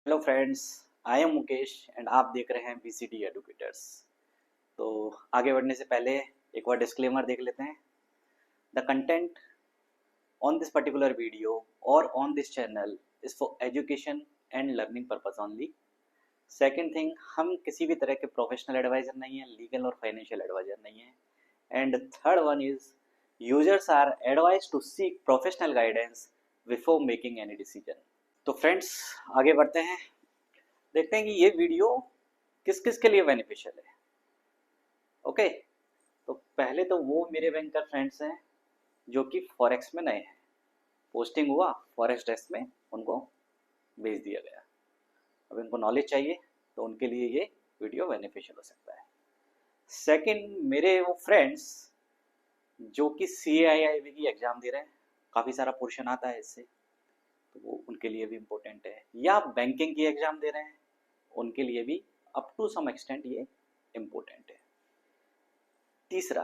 Hello friends, I am Mukesh and आप देख रहे हैं बीसीडी एडुकेटर्स। तो आगे बढ़ने से पहले एक बार डिस्क्लेमर देख लेते हैं। The content on this particular video और on this channel is for education and learning purpose only. Second thing, हम किसी भी तरह के प्रोफेशनल एडवाइजर नहीं हैं, लीगल और फाइनेंशियल एडवाइजर नहीं हैं। And third one is users are advise to seek professional guidance before making any decision. तो फ्रेंड्स, आगे बढ़ते हैं, देखते हैं कि ये वीडियो किस किस के लिए बेनिफिशियल है। ओके, तो पहले तो वो मेरे बैंकर फ्रेंड्स हैं जो कि फॉरेक्स में नए हैं, पोस्टिंग हुआ फॉरेक्स डेस्क में, उनको भेज दिया गया, अब इनको नॉलेज चाहिए, तो उनके लिए ये वीडियो बेनिफिशियल हो सकता है। सेकंड, मेरे वो फ्रेंड्स जो कि CAIIB की एग्ज़ाम दे रहे हैं, काफ़ी सारा पोर्शन आता है इससे, तो वो उनके लिए भी इम्पोर्टेंट है। या बैंकिंग की एग्ज़ाम दे रहे हैं, उनके लिए भी अप टू सम एक्सटेंट ये इम्पोर्टेंट है। तीसरा,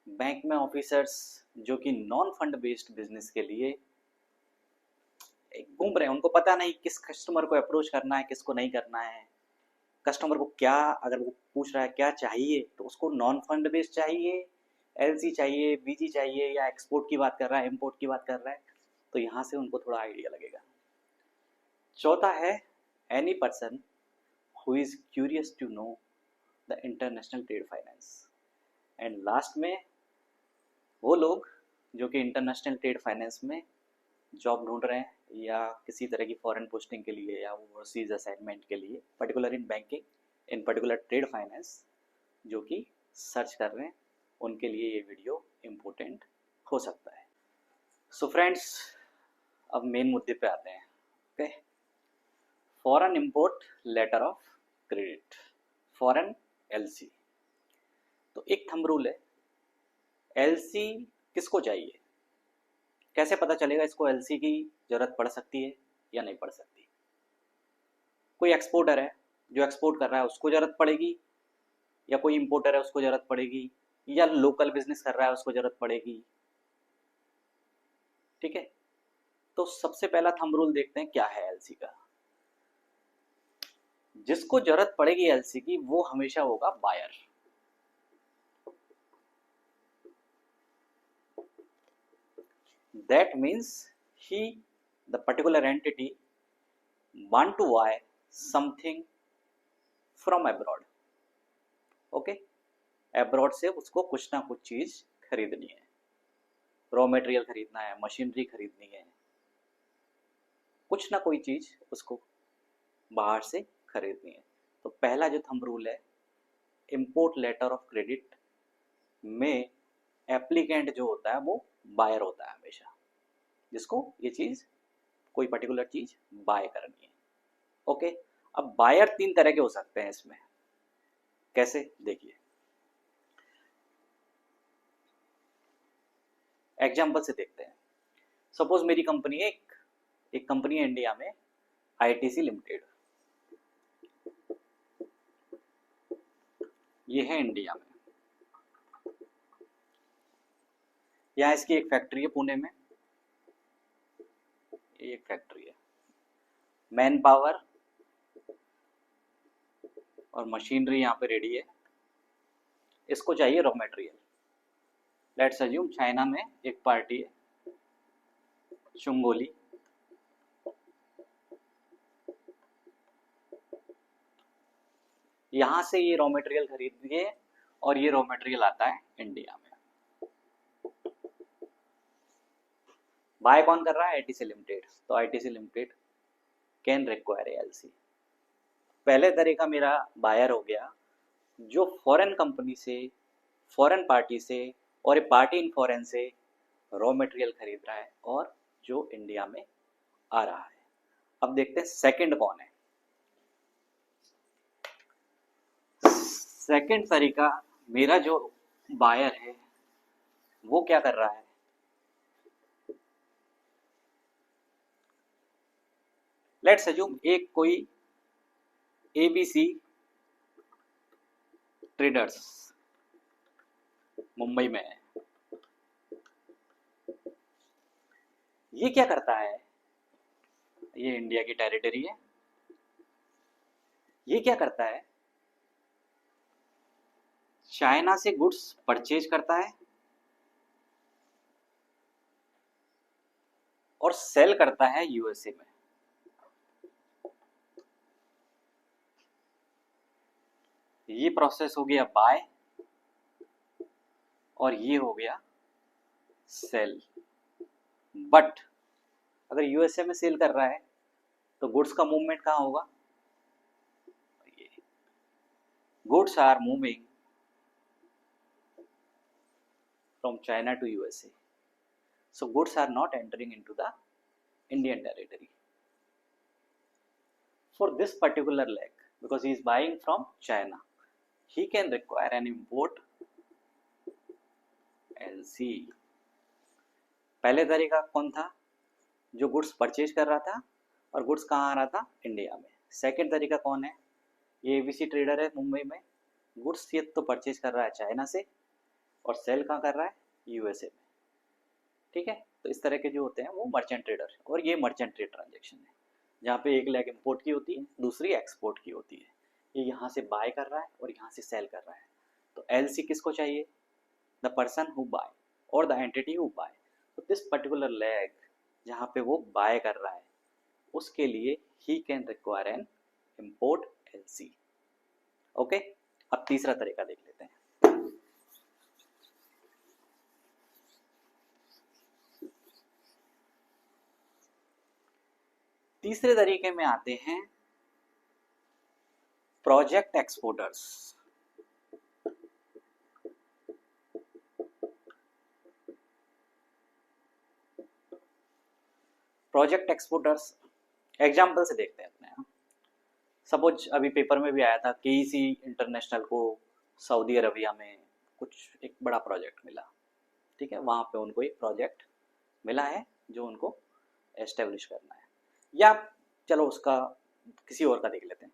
बैंक में ऑफिसर्स जो कि नॉन फंड बेस्ड बिजनेस के लिए घूम रहे हैं, उनको पता नहीं किस कस्टमर को अप्रोच करना है, किसको नहीं करना है, कस्टमर को क्या, अगर वो पूछ रहा है क्या चाहिए, तो उसको नॉन फंड बेस्ड चाहिए, LC चाहिए, BG चाहिए, या एक्सपोर्ट की बात कर रहा है, इम्पोर्ट की बात कर रहा है, तो यहाँ से उनको थोड़ा आइडिया लगेगा। चौथा है any person who is curious to know the international trade finance. And last में वो लोग जो कि इंटरनेशनल ट्रेड फाइनेंस में जॉब ढूंढ रहे हैं या किसी तरह की फॉरेन पोस्टिंग के लिए या ओवरसीज असाइनमेंट के लिए, particular in banking, in particular trade finance, जो कि सर्च कर रहे हैं, उनके लिए ये वीडियो इम्पोर्टेंट हो सकता है। सो फ्रेंड्स, अब मेन मुद्दे पे आते हैं। Okay, foreign import letter of credit, foreign LC। तो एक थंब रूल है, LC किसको चाहिए, कैसे पता चलेगा इसको LC की जरूरत पड़ सकती है या नहीं पड़ सकती। कोई एक्सपोर्टर है जो एक्सपोर्ट कर रहा है, उसको जरूरत पड़ेगी, या कोई इंपोर्टर है उसको जरूरत पड़ेगी, या लोकल बिजनेस कर रहा है उसको जरूरत पड़ेगी। ठीक है, तो सबसे पहला थंब रूल देखते हैं क्या है LC का। जिसको जरूरत पड़ेगी LC की वो हमेशा होगा buyer. That means he, the particular entity, want to buy something from abroad. Okay, abroad से उसको कुछ ना कुछ चीज खरीदनी है, रॉ मटेरियल खरीदना है, मशीनरी खरीदनी है, कुछ ना कोई चीज उसको बाहर से खरीदनी है। तो पहला जो थंब रूल है, इंपोर्ट लेटर ऑफ क्रेडिट में एप्लीकेंट जो होता है वो बायर होता है हमेशा, जिसको ये चीज, कोई पर्टिकुलर चीज बाय करनी है। ओके, अब बायर तीन तरह के हो सकते हैं इसमें, कैसे देखिए, एग्जाम्पल से देखते हैं। सपोज मेरी कंपनी है, एक कंपनी है इंडिया में, ITC लिमिटेड, ये है इंडिया में। यहाँ इसकी एक फैक्ट्री है पुणे में, ये एक फैक्ट्री है, मैन पावर और मशीनरी यहाँ पे रेडी है, इसको चाहिए raw material. Let's assume China में एक पार्टी है, चुंगोली, यहाँ से ये रॉ मटेरियल खरीदिए और ये रॉ मटेरियल आता है इंडिया में। बाय कौन कर रहा है? ITC limited. तो ITC limited can require LC। पहले तरह का मेरा बायर हो गया जो फॉरेन कंपनी से, फॉरेन पार्टी से, और एक पार्टी इन फॉरेन से रॉ मटेरियल खरीद रहा है और जो इंडिया में आ रहा है। अब देखते हैं सेकंड कौन है। सेकंड तरीका, मेरा जो बायर है वो क्या कर रहा है, लेट्स अज्यूम एक कोई ABC ट्रेडर्स मुंबई में है। ये क्या करता है, ये इंडिया की टेरिटरी है, ये क्या करता है, चाइना से गुड्स परचेज करता है और सेल करता है यूएसए में। ये प्रोसेस हो गया बाय और ये हो गया सेल। बट अगर यूएसए में सेल कर रहा है तो गुड्स का मूवमेंट कहाँ होगा, ये goods are moving from China to USA, so goods are not entering into the Indian territory for this particular leg because he is buying from China. He can require an import LC. पहले तरीका कौन था, जो goods purchase कर रहा था और goods कहाँ आ रहा था, इंडिया में। सेकंड तरीका कौन है, ये एबीसी ट्रेडर है मुंबई में, गुड्स ये तो परचेज कर रहा है चाइना से और सेल कहाँ कर रहा है, यूएसए में। ठीक है, तो इस तरह के जो होते हैं वो मर्चेंट ट्रेडर है, और ये मर्चेंट ट्रेड ट्रांजेक्शन है जहाँ पे एक लेग इंपोर्ट की होती है, दूसरी एक्सपोर्ट की होती है। ये यहाँ से बाय कर रहा है और यहाँ से सेल कर रहा है। तो एलसी किसको चाहिए, द पर्सन हु बाय और द एंटिटी हु बाय। तो दिस पर्टिकुलर लेग जहाँ पे वो बाय कर रहा है उसके लिए he can require an import LC. Okay, अब तीसरा तरीका देख लेते हैं। तीसरे तरीके में आते हैं project exporters. Project exporters example से देखते हैं अपने यहाँ। सपोज अभी पेपर में भी आया था, केईसी इंटरनेशनल को सऊदी अरबिया में कुछ एक बड़ा प्रोजेक्ट मिला। ठीक है, वहाँ पे उनको एक प्रोजेक्ट मिला है जो उनको एस्टेब्लिश करना है, या चलो उसका किसी और का देख लेते हैं।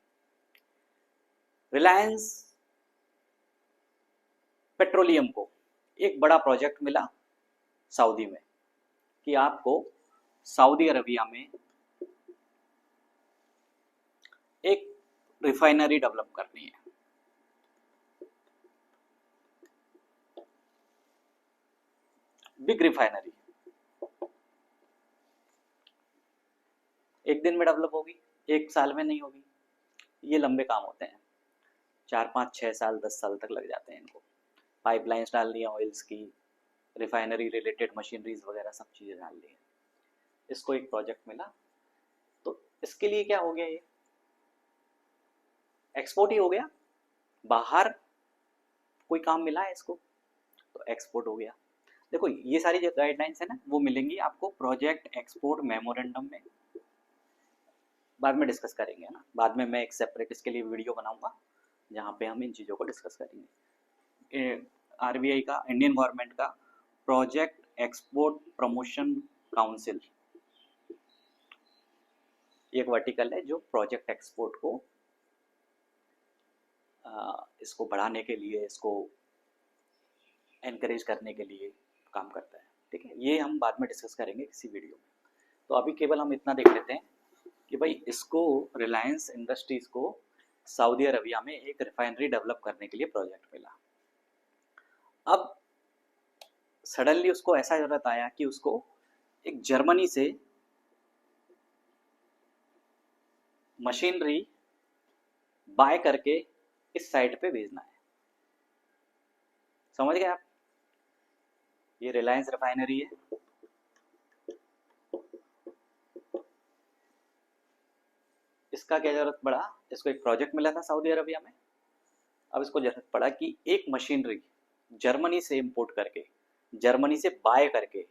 रिलायंस पेट्रोलियम को एक बड़ा प्रोजेक्ट मिला सऊदी में कि आपको सऊदी अरबिया में एक रिफाइनरी डेवलप करनी है। बिग रिफाइनरी एक दिन में डेवलप होगी, एक साल में नहीं होगी, ये लंबे काम होते हैं, 4 5 6 साल 10 साल तक लग जाते हैं इनको। पाइपलाइंस डालनी है ऑयल्स की, रिफाइनरी रिलेटेड मशीनरीज वगैरह सब चीज़ें डालनी है। इसको एक प्रोजेक्ट मिला तो इसके लिए क्या हो गया, ये एक्सपोर्ट ही हो गया, बाहर कोई काम मिला है इसको तो एक्सपोर्ट हो गया। देखो ये सारी जो गाइडलाइंस है ना वो मिलेंगी आपको प्रोजेक्ट एक्सपोर्ट मेमोरेंडम में, बाद में डिस्कस करेंगे ना। बाद में मैं एक सेपरेट इसके लिए वीडियो बनाऊंगा जहाँ पे हम इन चीज़ों को डिस्कस करेंगे। आरबीआई का, इंडियन गवर्नमेंट का प्रोजेक्ट एक्सपोर्ट प्रमोशन काउंसिल एक वर्टिकल है जो प्रोजेक्ट एक्सपोर्ट को इसको बढ़ाने के लिए, इसको एनकरेज करने के लिए काम करता है। ठीक है, ये हम बाद में डिस्कस करेंगे किसी वीडियो में। तो अभी केवल हम इतना देख लेते हैं कि भाई इसको रिलायंस इंडस्ट्रीज को सऊदी अरबिया में एक रिफाइनरी डेवलप करने के लिए प्रोजेक्ट मिला। अब सडनली उसको ऐसा जरूरत आया कि उसको एक जर्मनी से मशीनरी बाय करके इस साइट पे भेजना है। समझ गए आप, ये रिलायंस रिफाइनरी है, इसका क्या जरूरत पड़ा, इसको एक प्रोजेक्ट मिला था सऊदी अरबिया में। अब इसको जरूरत पड़ा कि एक मशीनरी जर्मनी से इंपोर्ट करके, जर्मनी से बाय करके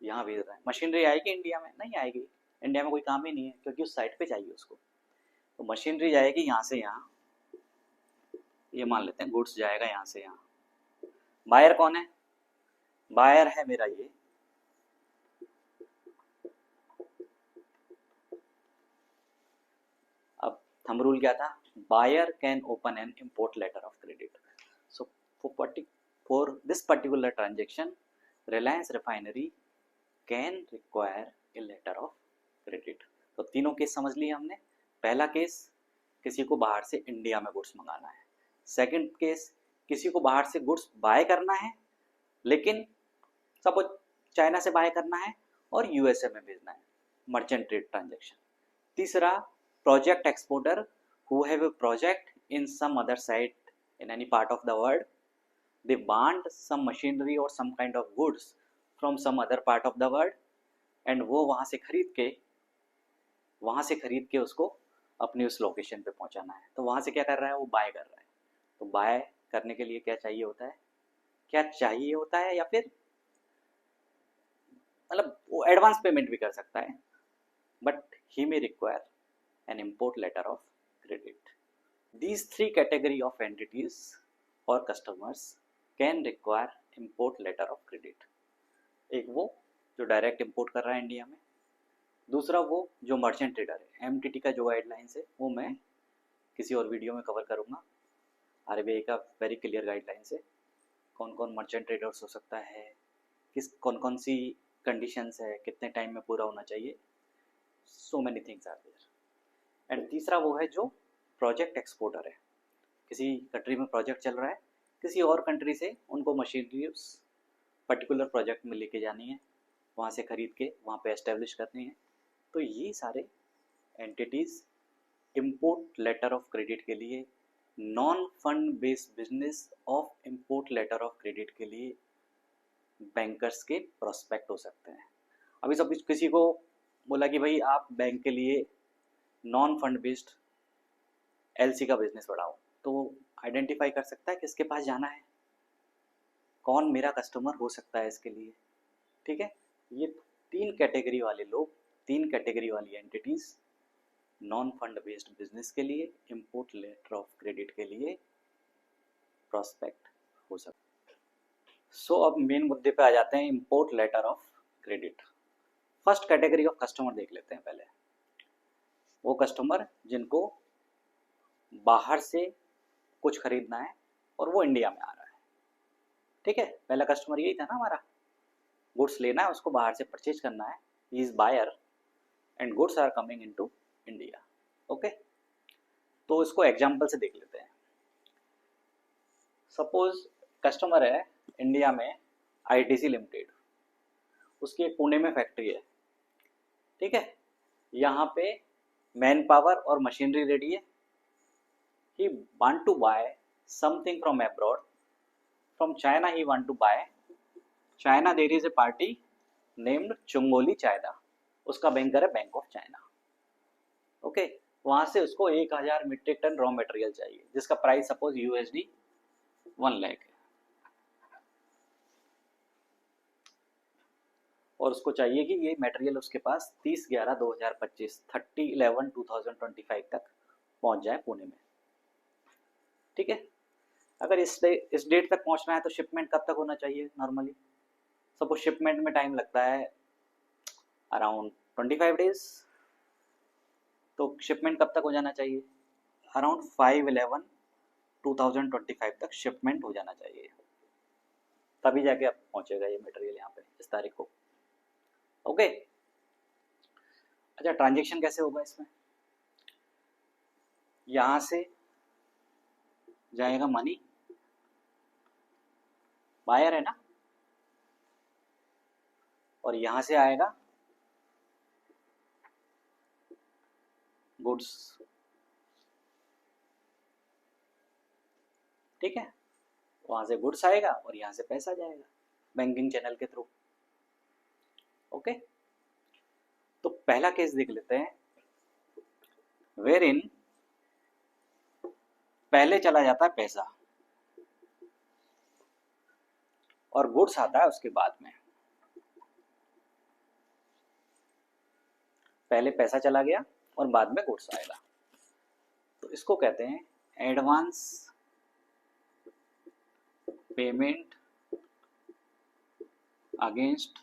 यहाँ भेज रहा है। मशीनरी आएगी इंडिया में, नहीं आएगी, इंडिया में कोई काम ही नहीं है क्योंकि उस साइट पे चाहिए उसको। तो मशीनरी जाएगी यहाँ से यहाँ, ये मान लेते हैं गुड्स जाएगा यहाँ से यहाँ। बायर कौन है, बायर है मेरा ये थंब रूल क्या था, buyer can open an import letter of credit. So for this particular transaction Reliance refinery can require a letter of credit. तो तीनों केस समझ लिए हमने। पहला केस किसी को बाहर से इंडिया में गुड्स मंगाना है। सेकंड केस, किसी को बाहर से गुड्स बाय करना है, लेकिन सपोज चाइना से बाय करना है और यूएसए में भेजना है, मर्चेंट ट्रेड ट्रांजेक्शन। तीसरा, project exporter who have a project in some other site in any part of the world, they want some machinery or some kind of goods from some other part of the world, and वो वहाँ से खरीद के उसको अपनी उस location पे पहुँचाना है। तो वहाँ से क्या कर रहा है, वो बाय कर रहा है। तो बाय करने के लिए क्या चाहिए होता है या फिर मतलब वो एडवांस पेमेंट भी कर सकता है, but he may require an import letter of credit. These three category of entities or customers can require import letter of credit. एक वो जो डायरेक्ट इंपोर्ट कर रहा है इंडिया में, दूसरा वो जो मर्चेंट ट्रेडर है। एमटीटी का जो गाइडलाइंस है वो मैं किसी और वीडियो में कवर करूँगा। आरबीआई का वेरी क्लियर गाइडलाइंस है, कौन कौन मर्चेंट ट्रेडर्स हो सकता है, कौन कौन सी कंडीशंस है, कितने टाइम में पूरा होना चाहिए, so many things are there. एंड तीसरा वो है जो प्रोजेक्ट एक्सपोर्टर है। किसी कंट्री में प्रोजेक्ट चल रहा है, किसी और कंट्री से उनको मशीनरी उस पर्टिकुलर प्रोजेक्ट में लेके जानी है, वहाँ से खरीद के वहाँ पे एस्टेब्लिश करनी है। तो ये सारे entities import letter of credit के लिए, non fund based business of import letter of credit के लिए बैंकर्स के प्रोस्पेक्ट हो सकते हैं। अभी सब किसी को बोला कि भाई आप बैंक के लिए नॉन फंड बेस्ड एलसी का बिजनेस बढ़ाओ, तो आइडेंटिफाई कर सकता है किसके पास जाना है, कौन मेरा कस्टमर हो सकता है इसके लिए। ठीक है, ये तीन कैटेगरी वाले लोग, तीन कैटेगरी वाली entities non fund based business के लिए, इंपोर्ट लेटर ऑफ क्रेडिट के लिए प्रोस्पेक्ट हो सकता है। सो अब मेन मुद्दे पे आ जाते हैं, import letter of credit. First category of customer देख लेते हैं पहले। वो कस्टमर जिनको बाहर से कुछ खरीदना है और वो इंडिया में आ रहा है। ठीक है, पहला कस्टमर यही था ना हमारा, गुड्स लेना है, उसको बाहर से परचेज करना है, he is buyer and goods are coming into India. Okay, तो इसको एग्जांपल से देख लेते हैं। सपोज कस्टमर है इंडिया में आईटीसी लिमिटेड, उसकी एक पुणे में फैक्ट्री है। ठीक है, यहाँ पे मैन पावर और मशीनरी रेडी है। He want to buy something from abroad. From China he want to buy. China there is a party named Chungoli China, उसका बैंकर है बैंक ऑफ चाइना। ओके, वहाँ से उसको 1000 मीट्रिक टन रॉ मटेरियल चाहिए, जिसका price suppose USD 1 lakh है, और उसको चाहिए कि ये मटेरियल उसके पास 30/11/2025 30/11/2025 तक पहुँच जाए पुणे में। ठीक है, अगर इस डेट तक पहुंचना है तो शिपमेंट कब तक होना चाहिए नॉर्मली? सपोज शिपमेंट में टाइम लगता है अराउंड 25 डेज, तो शिपमेंट कब तक हो जाना चाहिए? अराउंड 5/11/2025 तक शिपमेंट हो जाना चाहिए, तभी जाके अब पहुंचेगा ये मटेरियल यहाँ पे इस तारीख को। ओके, अच्छा ट्रांजेक्शन कैसे होगा इसमें? यहाँ से जाएगा मनी, बायर है ना, और यहां से आएगा गुड्स। ठीक है, वहां से गुड्स आएगा और यहां से पैसा जाएगा बैंकिंग चैनल के थ्रू। ओके, तो पहला केस देख लेते हैं, वेयर इन पहले चला जाता है पैसा और गुड्स आता है उसके बाद में। पहले पैसा चला गया और बाद में गुड्स आएगा, तो इसको कहते हैं advance payment against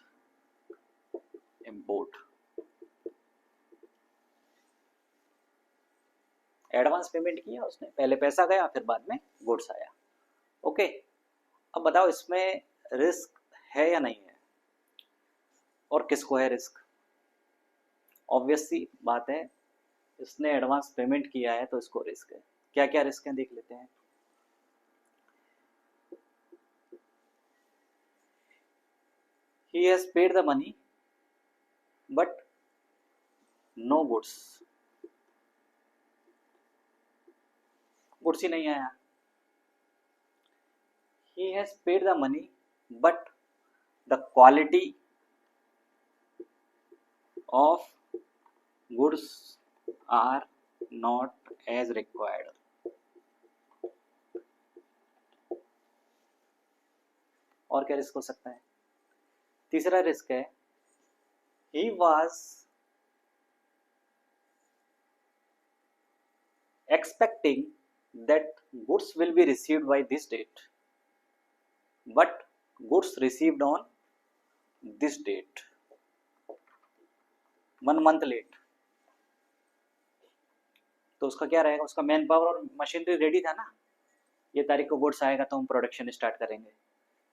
import. Advance payment किया उसने, पहले पैसा गया फिर बाद में गुड्स आया। ओके, अब बताओ इसमें रिस्क है या नहीं है, और किसको है रिस्क? ऑब्वियस सी बात है, इसने एडवांस पेमेंट किया है तो इसको रिस्क है। क्या क्या रिस्क है देख लेते हैं। He has paid the money but no goods, goods ही नहीं आया। He has paid the money but the quality of goods are not as required. और क्या रिस्क हो सकता है? तीसरा रिस्क है he was expecting that goods will be received by this date, but goods received on this date, 1 month late। तो उसका क्या रहेगा? उसका मैन पावर और मशीनरी रेडी था ना, ये तारीख को गुड्स आएगा तो हम प्रोडक्शन स्टार्ट करेंगे।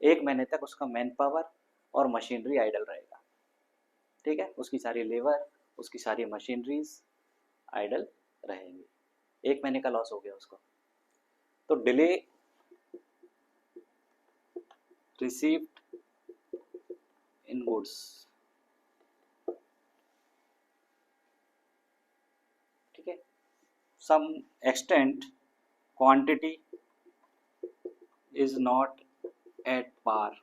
1 महीने तक उसका मैन पावर और मशीनरी आइडल रहेगा, ठीक है। उसकी सारी लेबर, उसकी सारी मशीनरीज आइडल रहेंगी। 1 महीने का लॉस हो गया उसको। तो डिले रिसीव्ड इन गुड्स, ठीक है। Some extent quantity is not at par.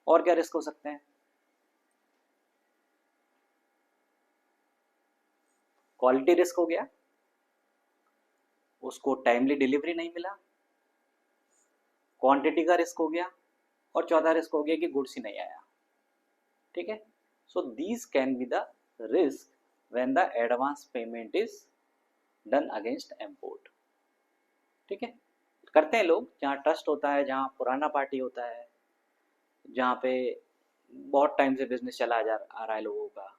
और क्या रिस्क हो सकते हैं? क्वालिटी रिस्क हो गया, उसको टाइमली डिलीवरी नहीं मिला। क्वांटिटी का रिस्क हो गया, और चौथा रिस्क हो गया कि गुड्स ही नहीं आया, ठीक है। So these can be the risk when the advance payment is done against import, ठीक है। करते हैं लोग जहाँ ट्रस्ट होता है, जहाँ पुराना पार्टी होता है, जहाँ पे बहुत टाइम से बिजनेस चला आ रहा है लोगों का,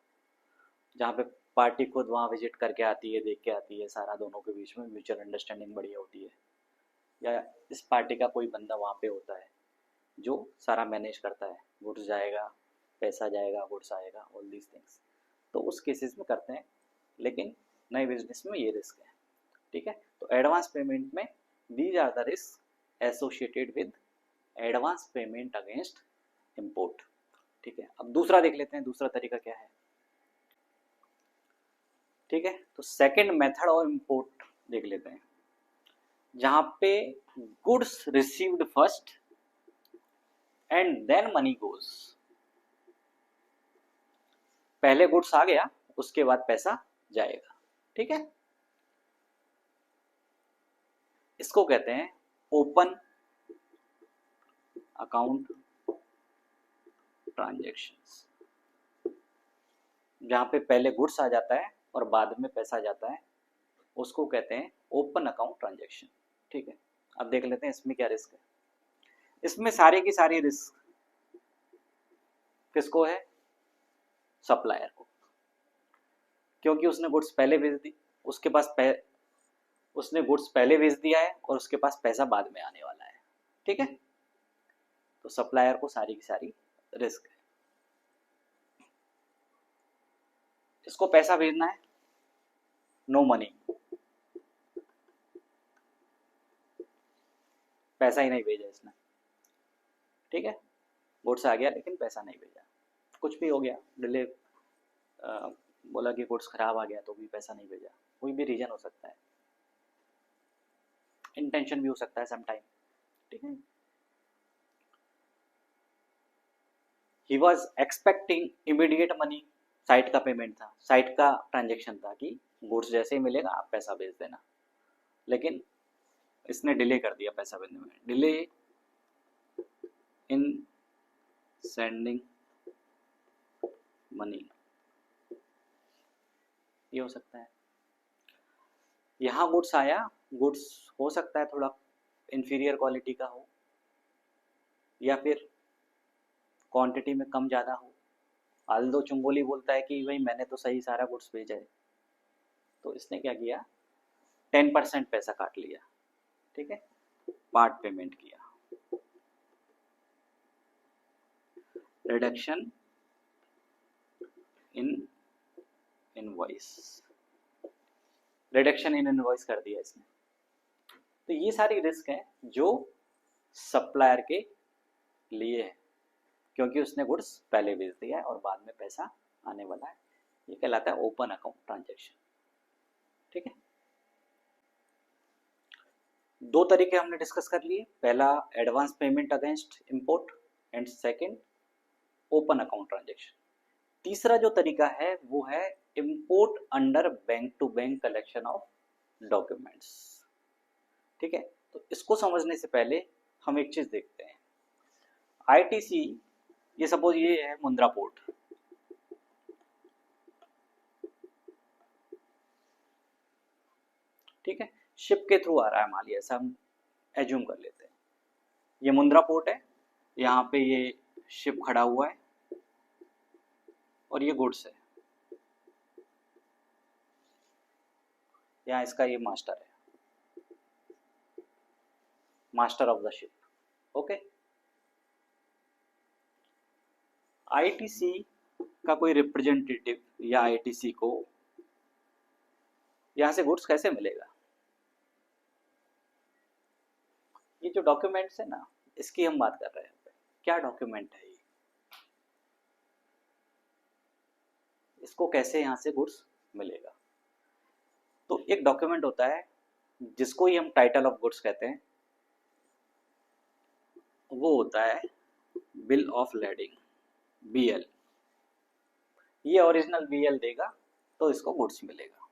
जहाँ पे पार्टी खुद वहाँ विजिट करके आती है, देख के आती है, सारा दोनों के बीच में म्यूचुअल अंडरस्टैंडिंग बढ़िया होती है, या इस पार्टी का कोई बंदा वहाँ पे होता है जो सारा मैनेज करता है, गुड्स जाएगा, पैसा जाएगा, गुड्स आएगा, ऑल दीज थिंग्स। तो उस केसेस में करते हैं, लेकिन नए बिजनेस में ये रिस्क है, ठीक है। तो एडवांस पेमेंट में these are the risk associated with advance payment against import, ठीक है। अब दूसरा देख लेते हैं, दूसरा तरीका क्या है, ठीक है। तो सेकेंड मेथड ऑफ इम्पोर्ट देख लेते हैं, जहां पे goods received first and then money goes. पहले गुड्स आ गया, उसके बाद पैसा जाएगा, ठीक है। इसको कहते हैं ओपन अकाउंट ट्रांजैक्शंस, जहां पे पहले गुड्स आ जाता है और बाद में पैसा जाता है, उसको कहते हैं ओपन अकाउंट ट्रांजैक्शन, ठीक है। अब देख लेते हैं इसमें क्या रिस्क है। इसमें सारी की सारी रिस्क किसको है? सप्लायर को, क्योंकि उसने गुड्स पहले भेज दी, उसके पास उसने गुड्स पहले भेज दिया है और उसके पास पैसा बाद में आने वाला है, ठीक है। तो सप्लायर को सारी की सारी रिस्क है। इसको पैसा भेजना है, नो मनी, पैसा ही नहीं भेजा इसने, ठीक है। गुड्स आ गया लेकिन पैसा नहीं भेजा, कुछ भी हो गया, डिले, बोला कि गुड्स खराब आ गया तो भी पैसा नहीं भेजा, कोई भी रीजन हो सकता है, इंटेंशन भी हो सकता है समटाइम, ठीक है। He was expecting immediate money, site का पेमेंट था, साइट का ट्रांजेक्शन था कि गुड्स जैसे ही मिलेगा आप पैसा भेज देना, लेकिन इसने डिले कर दिया पैसा भेजने में, डिले इन सेंडिंग मनी, ये हो सकता है। यहाँ गुड्स आया, गुड्स हो सकता है थोड़ा इंफीरियर क्वालिटी का हो, या फिर क्वांटिटी में कम ज़्यादा हो। आल्दो चुंगोली बोलता है कि भाई मैंने तो सही सारा गुड्स भेजा है, तो इसने क्या किया, 10% पैसा काट लिया, ठीक है, पार्ट पेमेंट किया, reduction in invoice, reduction in invoice कर दिया इसने। तो ये सारी रिस्क है जो सप्लायर के लिए है, क्योंकि उसने गुड्स पहले बेच दिया है और बाद में पैसा आने वाला है। ये कहलाता है ओपन अकाउंट ट्रांजैक्शन। ठीक है, दो तरीके हमने डिस्कस कर लिए, पहला advance payment against import and second open account transaction. तीसरा जो तरीका है वो है import under bank to bank collection of documents. ठीक है, तो इसको समझने से पहले हम एक चीज देखते हैं। आईटीसी, ये सपोज ये है मुंद्रा पोर्ट, ठीक है, शिप के थ्रू आ रहा है मान लिया, ऐसा हम एज्यूम कर लेते हैं। ये मुंद्रा पोर्ट है, यहाँ पे ये शिप खड़ा हुआ है और ये गुड्स है, यहाँ इसका ये मास्टर है, master of the ship. Okay, ITC का कोई रिप्रेजेंटेटिव या आईटीसी को यहाँ से गुड्स कैसे मिलेगा? ये जो डॉक्यूमेंट्स है ना, इसकी हम बात कर रहे हैं। क्या डॉक्यूमेंट है ये, इसको कैसे यहाँ से गुड्स मिलेगा? तो एक डॉक्यूमेंट होता है जिसको ही हम टाइटल ऑफ गुड्स कहते हैं, वो होता है बिल ऑफ लैडिंग, बीएल। ये ओरिजिनल बीएल देगा तो इसको गुड्स मिलेगा।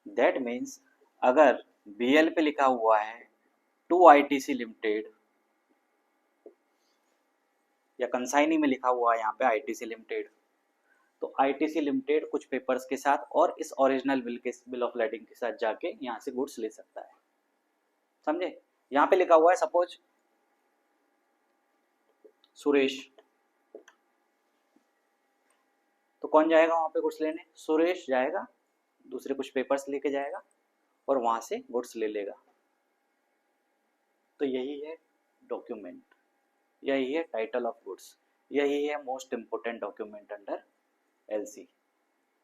दैट मीन्स अगर बीएल पे लिखा हुआ है टू आईटीसी लिमिटेड, या कंसाइनी में लिखा हुआ है यहाँ पे आईटीसी लिमिटेड, तो आईटीसी लिमिटेड कुछ पेपर्स के साथ और इस ओरिजिनल बिल ऑफ लैडिंग के साथ जाके यहाँ से गुड्स ले सकता है। समझे? यहाँ पे लिखा हुआ है सपोज सुरेश, तो कौन जाएगा वहां पे गुड्स लेने? सुरेश जाएगा, दूसरे कुछ पेपर्स लेके जाएगा और वहां से गुड्स ले लेगा। तो यही है डॉक्यूमेंट, यही है टाइटल ऑफ गुड्स, यही है most important document under LC.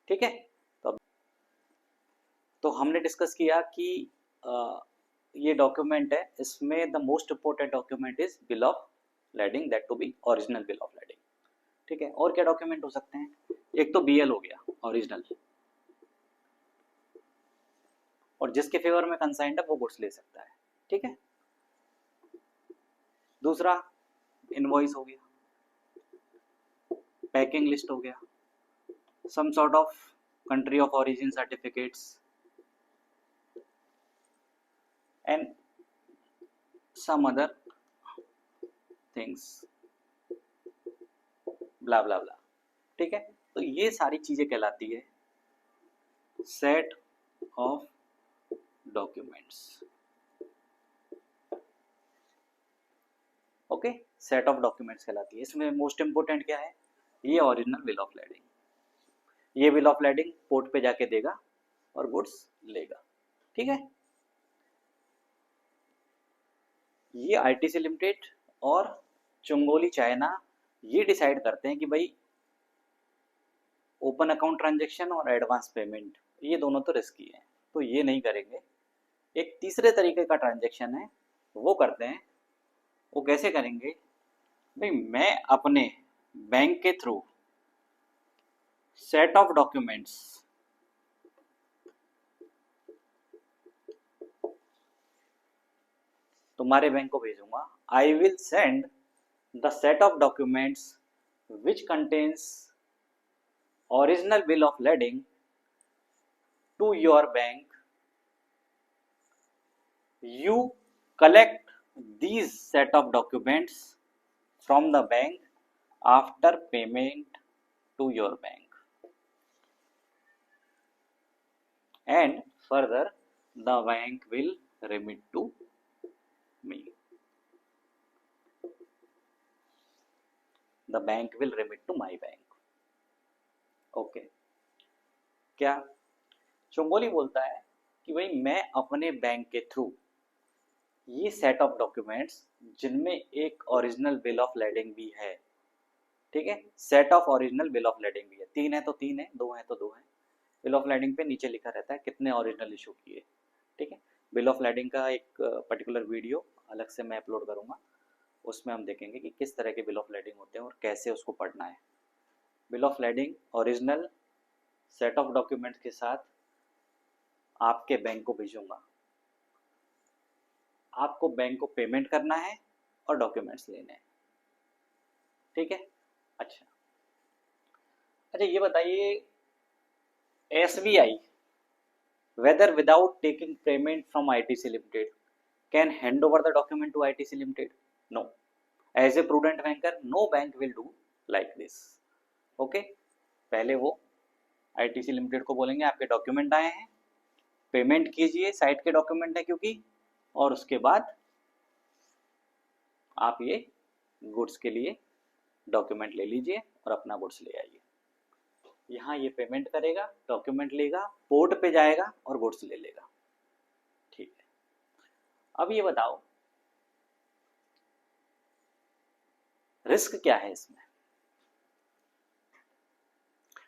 ठीक है, तो हमने डिस्कस किया कि ये डॉक्यूमेंट है, इसमें the most important document is bill of lading, that to be original bill of lading. ठीक है, और क्या डॉक्यूमेंट हो सकते हैं? एक तो बीएल हो गया ओरिजिनल, और जिसके फेवर में कंसाइंड है वो गुड्स ले सकता है। ठीक है, दूसरा इनवॉइस हो गया, पैकिंग लिस्ट हो गया, some sort of country of origin certificates and some other things, blah blah blah. ठीक है, तो ये सारी चीजें कहलाती है set of documents. Okay, set of documents कहलाती है। इसमें मोस्ट इंपोर्टेंट क्या है? ये ओरिजिनल बिल ऑफ लैडिंग। ये बिल ऑफ लैडिंग पोर्ट पे जाके देगा और गुड्स लेगा। ठीक है, ये आईटीसी लिमिटेड और चुंगोली चाइना ये डिसाइड करते हैं कि भाई ओपन अकाउंट ट्रांजैक्शन और एडवांस पेमेंट ये दोनों तो रिस्की है, तो ये नहीं करेंगे। एक तीसरे तरीके का ट्रांजैक्शन है, वो करते हैं। वो कैसे करेंगे? भाई मैं अपने बैंक के थ्रू सेट ऑफ डॉक्यूमेंट्स तुम्हारे बैंक को भेजूंगा। I will send the set of documents which contains original bill of lading to your bank. You collect these set of documents from the bank after payment to your bank, and further the bank will remit to me. The bank will remit to my bank. Okay, क्या चुंगोली बोलता है कि भाई मैं अपने bank के through ये set of documents जिनमें एक ओरिजिनल बिल ऑफ लैडिंग भी है, ठीक है। Set of original bill of lending भी है, 3 है तो 3 है, 2 है तो 2 है। बिल ऑफ लेडिंग पे नीचे लिखा रहता है कितने ओरिजिनल इशू किए, ठीक है। बिल ऑफ लेडिंग का एक पर्टिकुलर वीडियो अलग से मैं अपलोड करूँगा, उसमें हम देखेंगे कि किस तरह के बिल ऑफ लेडिंग होते हैं और कैसे उसको पढ़ना है। Bill of lending original set of documents के साथ आपके बैंक को भेजूंगा। आपको बैंक को पेमेंट करना है और डॉक्यूमेंट्स लेने हैं, ठीक है। अच्छा अच्छा, ये बताइए SBI whether without taking payment from ITC Limited can hand over the document to ITC Limited? No. As a prudent banker, no bank will do like this. Okay? पहले वो ITC Limited को बोलेंगे आपके डॉक्यूमेंट आए हैं, payment कीजिए, site के document है क्योंकि, और उसके बाद आप ये गुड्स के लिए डॉक्यूमेंट ले लीजिए और अपना गुड्स ले आइए। यहाँ ये पेमेंट करेगा, डॉक्यूमेंट लेगा, पोर्ट पे जाएगा और गुड्स ले लेगा, ठीक है। अब ये बताओ रिस्क क्या है इसमें।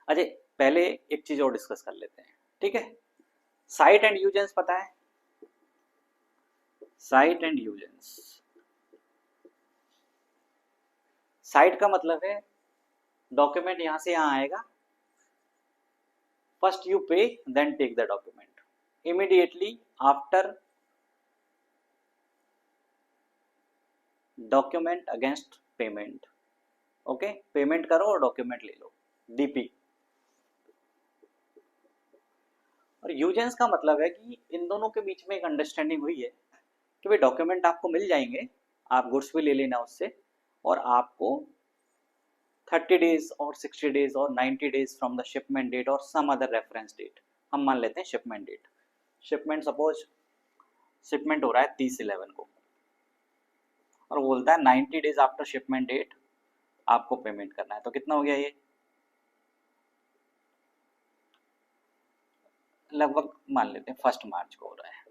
अच्छा पहले एक चीज और डिस्कस कर लेते हैं, ठीक है। साइट एंड यूजेंस पता है, साइट एंड यूजेंस, साइट का मतलब है डॉक्यूमेंट यहां से यहां आएगा, first you pay then take the document, immediately after document against payment, okay. Payment करो और डॉक्यूमेंट ले लो, डीपी। और यूजेंस का मतलब है कि इन दोनों के बीच में एक अंडरस्टैंडिंग हुई है कि भाई डॉक्यूमेंट आपको मिल जाएंगे, आप गुड्स भी ले लेना उससे, और आपको 30 डेज और 60 डेज और 90 days from the shipment date और सम अदर रेफरेंस डेट, हम मान लेते हैं shipment date. Shipment suppose shipment हो रहा है 30/11 को और बोलता है 90 डेज आफ्टर शिपमेंट डेट आपको पेमेंट करना है, तो कितना हो गया ये, लगभग मान लेते हैं 1 मार्च को हो रहा है,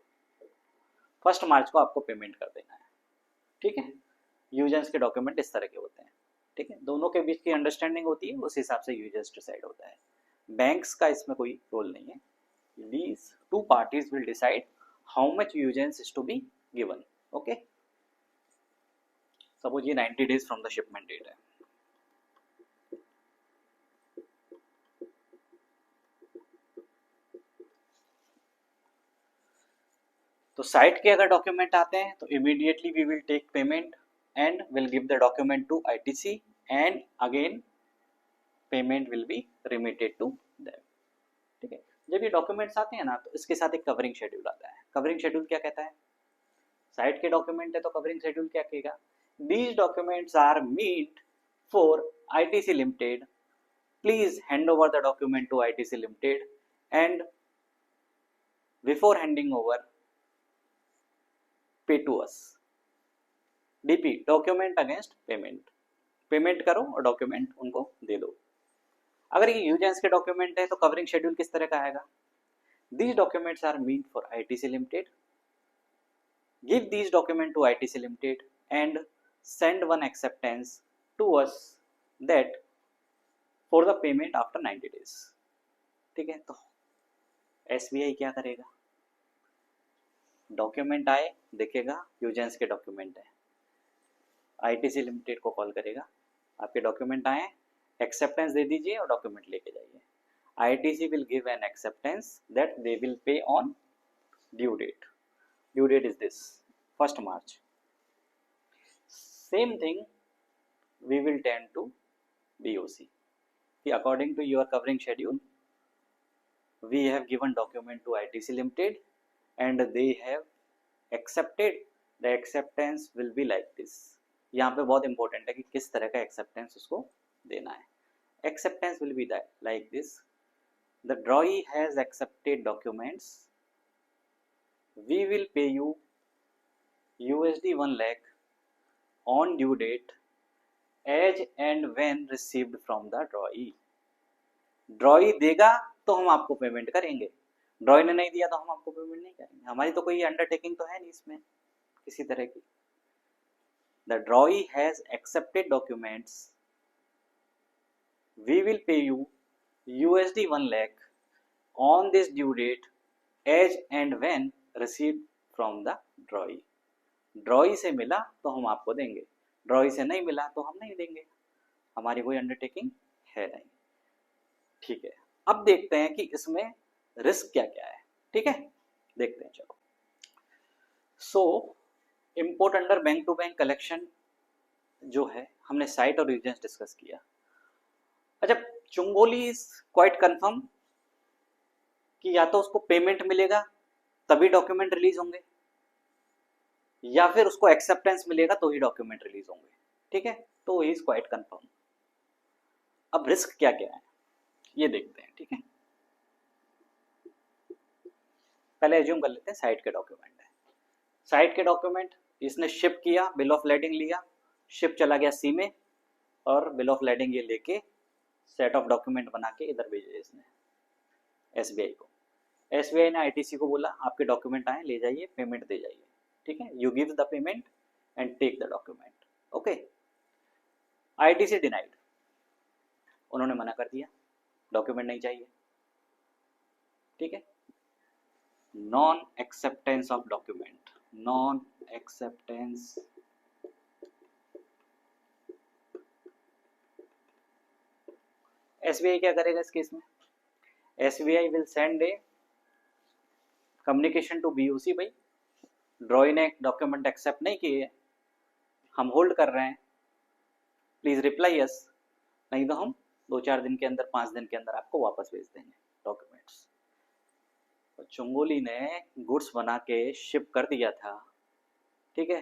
1 मार्च को आपको पेमेंट कर देना है, ठीक है। यूजेंस के डॉक्यूमेंट इस तरह के होते हैं, ठीक है। दोनों के बीच की अंडरस्टैंडिंग होती है, उस हिसाब से यूजेंस डिसाइड होता है। बैंक्स का इसमें कोई रोल नहीं है, these two parties will decide how much usance is to be given, okay। Suppose ये 90 days from the shipment date है, तो साइट के अगर डॉक्यूमेंट आते हैं तो immediately we will take payment and will give the document to ITC and again payment will be remitted to them, ठीक है। जब ये डॉक्यूमेंट्स आते हैं ना तो इसके साथ एक कवरिंग शेड्यूल आता है। कवरिंग शेड्यूल क्या कहता है, साइट के डॉक्यूमेंट है तो कवरिंग शेड्यूल क्या कहेगा, these documents are meant for ITC limited, please hand over the document to ITC limited and before handing over pay to us, DP document against payment, payment करो और document उनको दे दो। अगर ये यूजेंस के डॉक्यूमेंट है तो कवरिंग शेड्यूल किस तरह का आएगा, these documents are meant for ITC limited, give these document to ITC limited and send one acceptance to us that for the payment after 90 days, ठीक है। तो SBI क्या करेगा, डॉक्यूमेंट आए देखेगा यूजेंस के डॉक्यूमेंट है, ITC लिमिटेड को कॉल करेगा, आपके डॉक्यूमेंट आए, एक्सेप्टेंस दे दीजिए और डॉक्यूमेंट लेके जाइए। ITC will give an acceptance that they will pay on due date. Due date is this 1st March. Same thing we will tend to DOC. According to your covering schedule, we have given document to ITC Limited and they have accepted. The acceptance will be like this. यहाँ पे बहुत important है कि किस तरह का acceptance उसको देना है। Acceptance will be that like this. The drawee has accepted documents. We will pay you USD 1 lakh on due date as and when received from the drawee. ड्रॉई देगा तो हम आपको पेमेंट करेंगे, ड्रॉई ने नहीं दिया तो हम आपको पेमेंट नहीं करेंगे। हमारी तो कोई अंडरटेकिंग तो है नहीं इसमें किसी तरह की। The drawee has accepted documents we will pay you USD 1 lakh on this due date as and when received from the drawee. ड्रॉई से मिला तो हम आपको देंगे, ड्रॉई से नहीं मिला तो हम नहीं देंगे, हमारी कोई अंडरटेकिंग है नहीं। ठीक है, अब देखते हैं कि इसमें रिस्क क्या क्या है। ठीक है, देखते हैं चलो। So import under bank to bank collection जो है, हमने साइट और रीजन्स डिस्कस किया। अच्छा, चुंगोली इज क्वाइट कंफर्म कि या तो उसको पेमेंट मिलेगा तभी डॉक्यूमेंट रिलीज होंगे, या फिर उसको एक्सेप्टेंस मिलेगा तो ही डॉक्यूमेंट रिलीज होंगे। ठीक है, तो इज क्वाइट कंफर्म। अब रिस्क क्या क्या है ये देखते हैं। ठीक है, पहले एज्यूम कर लेते हैं साइट के डॉक्यूमेंट है। साइट के डॉक्यूमेंट, इसने शिप किया, बिल ऑफ लेडिंग लिया, शिप चला गया सी में, और बिल ऑफ लेडिंग ये लेके सेट ऑफ डॉक्यूमेंट बना के इधर भेजे इसने SBI को। SBI ने ITC को बोला आपके डॉक्यूमेंट आए, ले जाइए, पेमेंट दे जाइए। ठीक है, you give the payment and take the document. Okay, ITC denied, उन्होंने मना कर दिया, डॉक्यूमेंट नहीं चाहिए। ठीक है, non acceptance of document, non acceptance SBI क्या करेगा इस केस में? SBI will send a communication to BOC, भाई ड्रॉई ने डॉक्यूमेंट एक्सेप्ट नहीं किए, हम होल्ड कर रहे हैं, प्लीज रिप्लाई यस, नहीं तो हम 2-4 दिन के अंदर, 5 दिन के अंदर आपको वापस भेज देंगे डॉक्यूमेंट्स। तो चुंगोली ने गुड्स बना के शिप कर दिया था। ठीक है,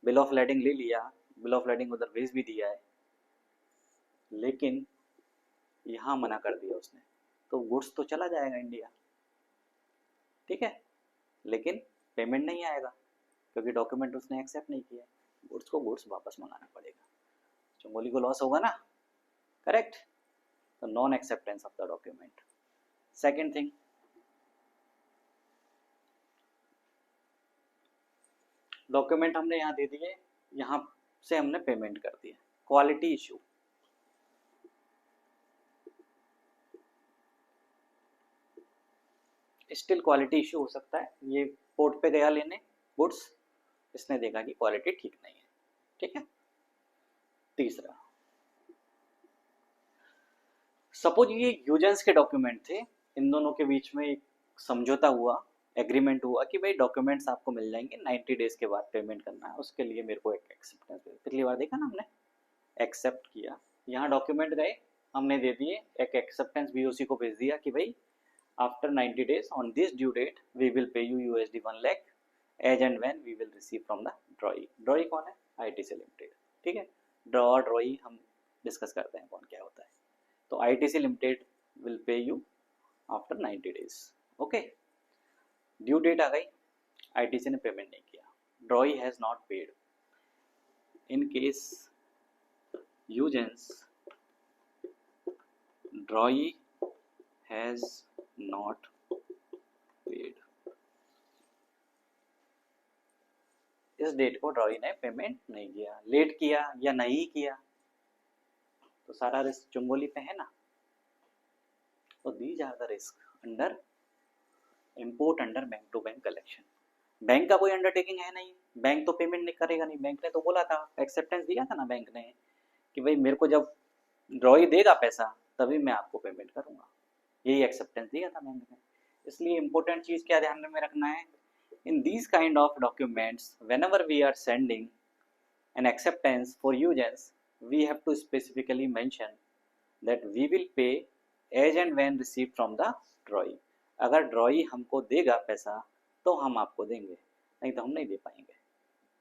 बिल ऑफ लेडिंग ले लिया, बिल ऑफ लेडिंग उधर भेज भी दिया है, लेकिन यहाँ मना कर दिया उसने, तो गुड्स तो चला जाएगा इंडिया। ठीक है, लेकिन पेमेंट नहीं आएगा क्योंकि डॉक्यूमेंट उसने एक्सेप्ट नहीं किया, गुड्स को गुड्स वापस मंगाना पड़ेगा, चुंगोली को लॉस होगा ना। करेक्ट, तो non acceptance of the document. Second thing, document हमने यहाँ दे दिए, यहाँ से हमने पेमेंट कर दिया, quality issue. Still quality issue हो सकता है, ये पोर्ट पे गया लेने गुड्स, इसने देखा कि क्वालिटी ठीक नहीं है। ठीक है, तीसरा, सपोज ये यूजर्स के डॉक्यूमेंट थे, इन दोनों के बीच में एक समझौता हुआ, एग्रीमेंट हुआ कि भाई डॉक्यूमेंट्स आपको मिल जाएंगे, 90 डेज के बाद पेमेंट करना है, उसके लिए मेरे को एक एक्सेप्टेंस, पिछली बार देखा ना हमने, एक्सेप्ट किया, यहाँ डॉक्यूमेंट गए, हमने दे दिए, एक एक्सेप्टेंस BOC को भेज दिया कि भाई after 90 days on this due date we will pay you USD 1 lakh as and when we will receive from the drawee। ड्रॉई कौन है? ITC limited. ठीक है, ड्रॉई हम डिस्कस करते हैं कौन क्या होता है। तो ITC limited will pay you after 90 days। Okay, due date आ गई, ITC ने पेमेंट नहीं किया, drawee has not paid. In case usance drawee has not paid, इस डेट को ड्रॉई ने पेमेंट नहीं किया, लेट किया या नहीं किया, तो सारा रिस्क चुंगोली पे है ना। तो these are the risk under import under bank to bank collection. Bank का कोई अंडरटेकिंग है नहीं, बैंक तो पेमेंट नहीं करेगा नहीं, बैंक ने तो बोला था, एक्सेप्टेंस दिया था ना बैंक ने कि भाई मेरे को जब ड्रॉई देगा पैसा तभी मैं आपको पेमेंट करूंगा, यही एक्सेप्टेंस दिया था बैंक ने। इसलिए इंपॉर्टेंट चीज क्या ध्यान में रखना है, in these kind of documents whenever we are sending an acceptance for usance we have to specifically mention that we will pay as and when receive from the drawee. अगर drawee हमको देगा पैसा तो हम आपको देंगे, नहीं तो हम नहीं दे पाएंगे।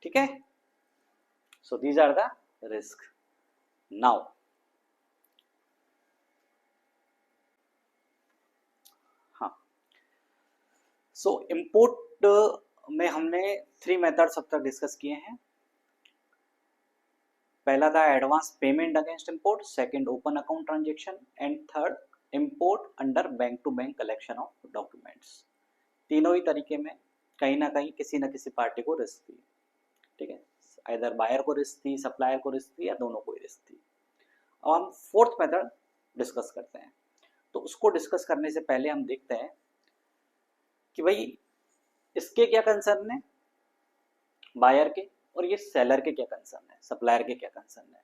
ठीक है, so these are the risk. Now हाँ, सो इंपोर्ट में हमने 3 मेथड्स अब तक डिस्कस किए हैं। पहला था advance payment against import, second open account transaction, and third import under bank to bank collection of documents. तीनों ही तरीके में कहीं ना कहीं किसी न किसी पार्टी को रिस्क थी। ठीक है, आइदर बायर को रिस्क थी, सप्लायर को रिस्क थी, या दोनों को ही रिस्क थी। अब हम फोर्थ मेथड डिस्कस करते हैं। तो उसको डिस्कस करने से पहले हम देखते हैं कि भाई इसके क्या कंसर्न है, बायर के, और ये सेलर के क्या कंसर्न है, सप्लायर के क्या कंसर्न है।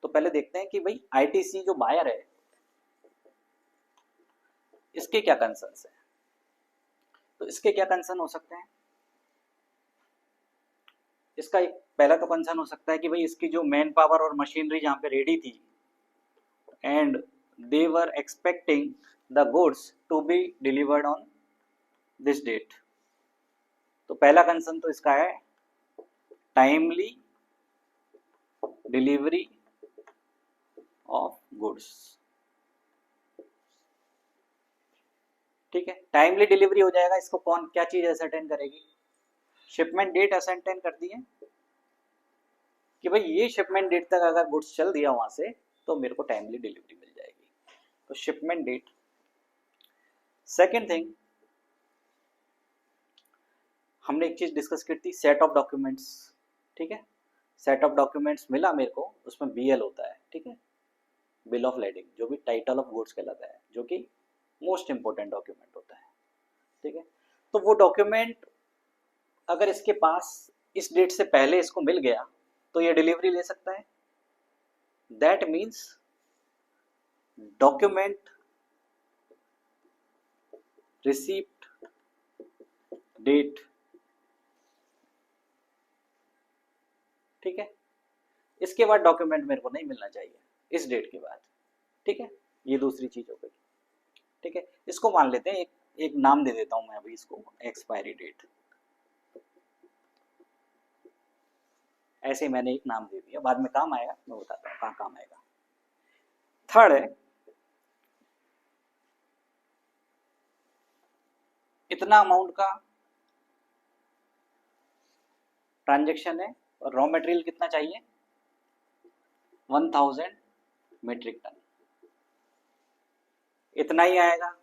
तो पहले देखते हैं कि भाई आईटीसी जो बायर है इसके क्या कंसर्न है। तो इसके क्या कंसर्न हो सकते हैं, इसका एक पहला तो कंसर्न हो सकता है कि भाई इसकी जो मैन पावर और मशीनरी जहाँ पे रेडी थी and they were expecting the goods to be delivered on this date. तो पहला कंसर्न तो इसका है टाइमली डिलीवरी ऑफ गुड्स। ठीक है, टाइमली डिलीवरी हो जाएगा, इसको कौन क्या चीज असरटेन करेगी, शिपमेंट डेट असरटेन कर दी है कि भाई ये शिपमेंट डेट तक अगर गुड्स चल दिया वहां से तो मेरे को टाइमली डिलीवरी मिल जाएगी। तो शिपमेंट डेट। सेकेंड थिंग, हमने एक चीज डिस्कस की थी, सेट ऑफ डॉक्यूमेंट्स। ठीक है, सेट ऑफ डॉक्यूमेंट्स मिला मेरे को, उसमें बीएल होता है। ठीक है, बिल ऑफ लेडिंग, जो भी टाइटल ऑफ गुड्स कहलाता है, जो कि मोस्ट इंपॉर्टेंट डॉक्यूमेंट होता है। ठीक है, तो वो डॉक्यूमेंट अगर इसके पास इस डेट से पहले इसको मिल गया तो ये डिलीवरी ले सकता है। That means document receipt date. ठीक है, इसके बाद डॉक्यूमेंट मेरे को नहीं मिलना चाहिए इस डेट के बाद। ठीक है, ये दूसरी चीज हो गई। ठीक है, इसको मान लेते हैं, एक नाम दे देता हूं मैं अभी इसको, एक्सपायरी डेट। ऐसे मैंने एक नाम दे दिया, बाद में काम आएगा, मैं बताता हूँ कहाँ काम आएगा। थर्ड है, इतना अमाउंट का ट्रांजेक्शन है और रॉ मटेरियल कितना चाहिए, 1000 मीट्रिक टन। इतना ही आएगा,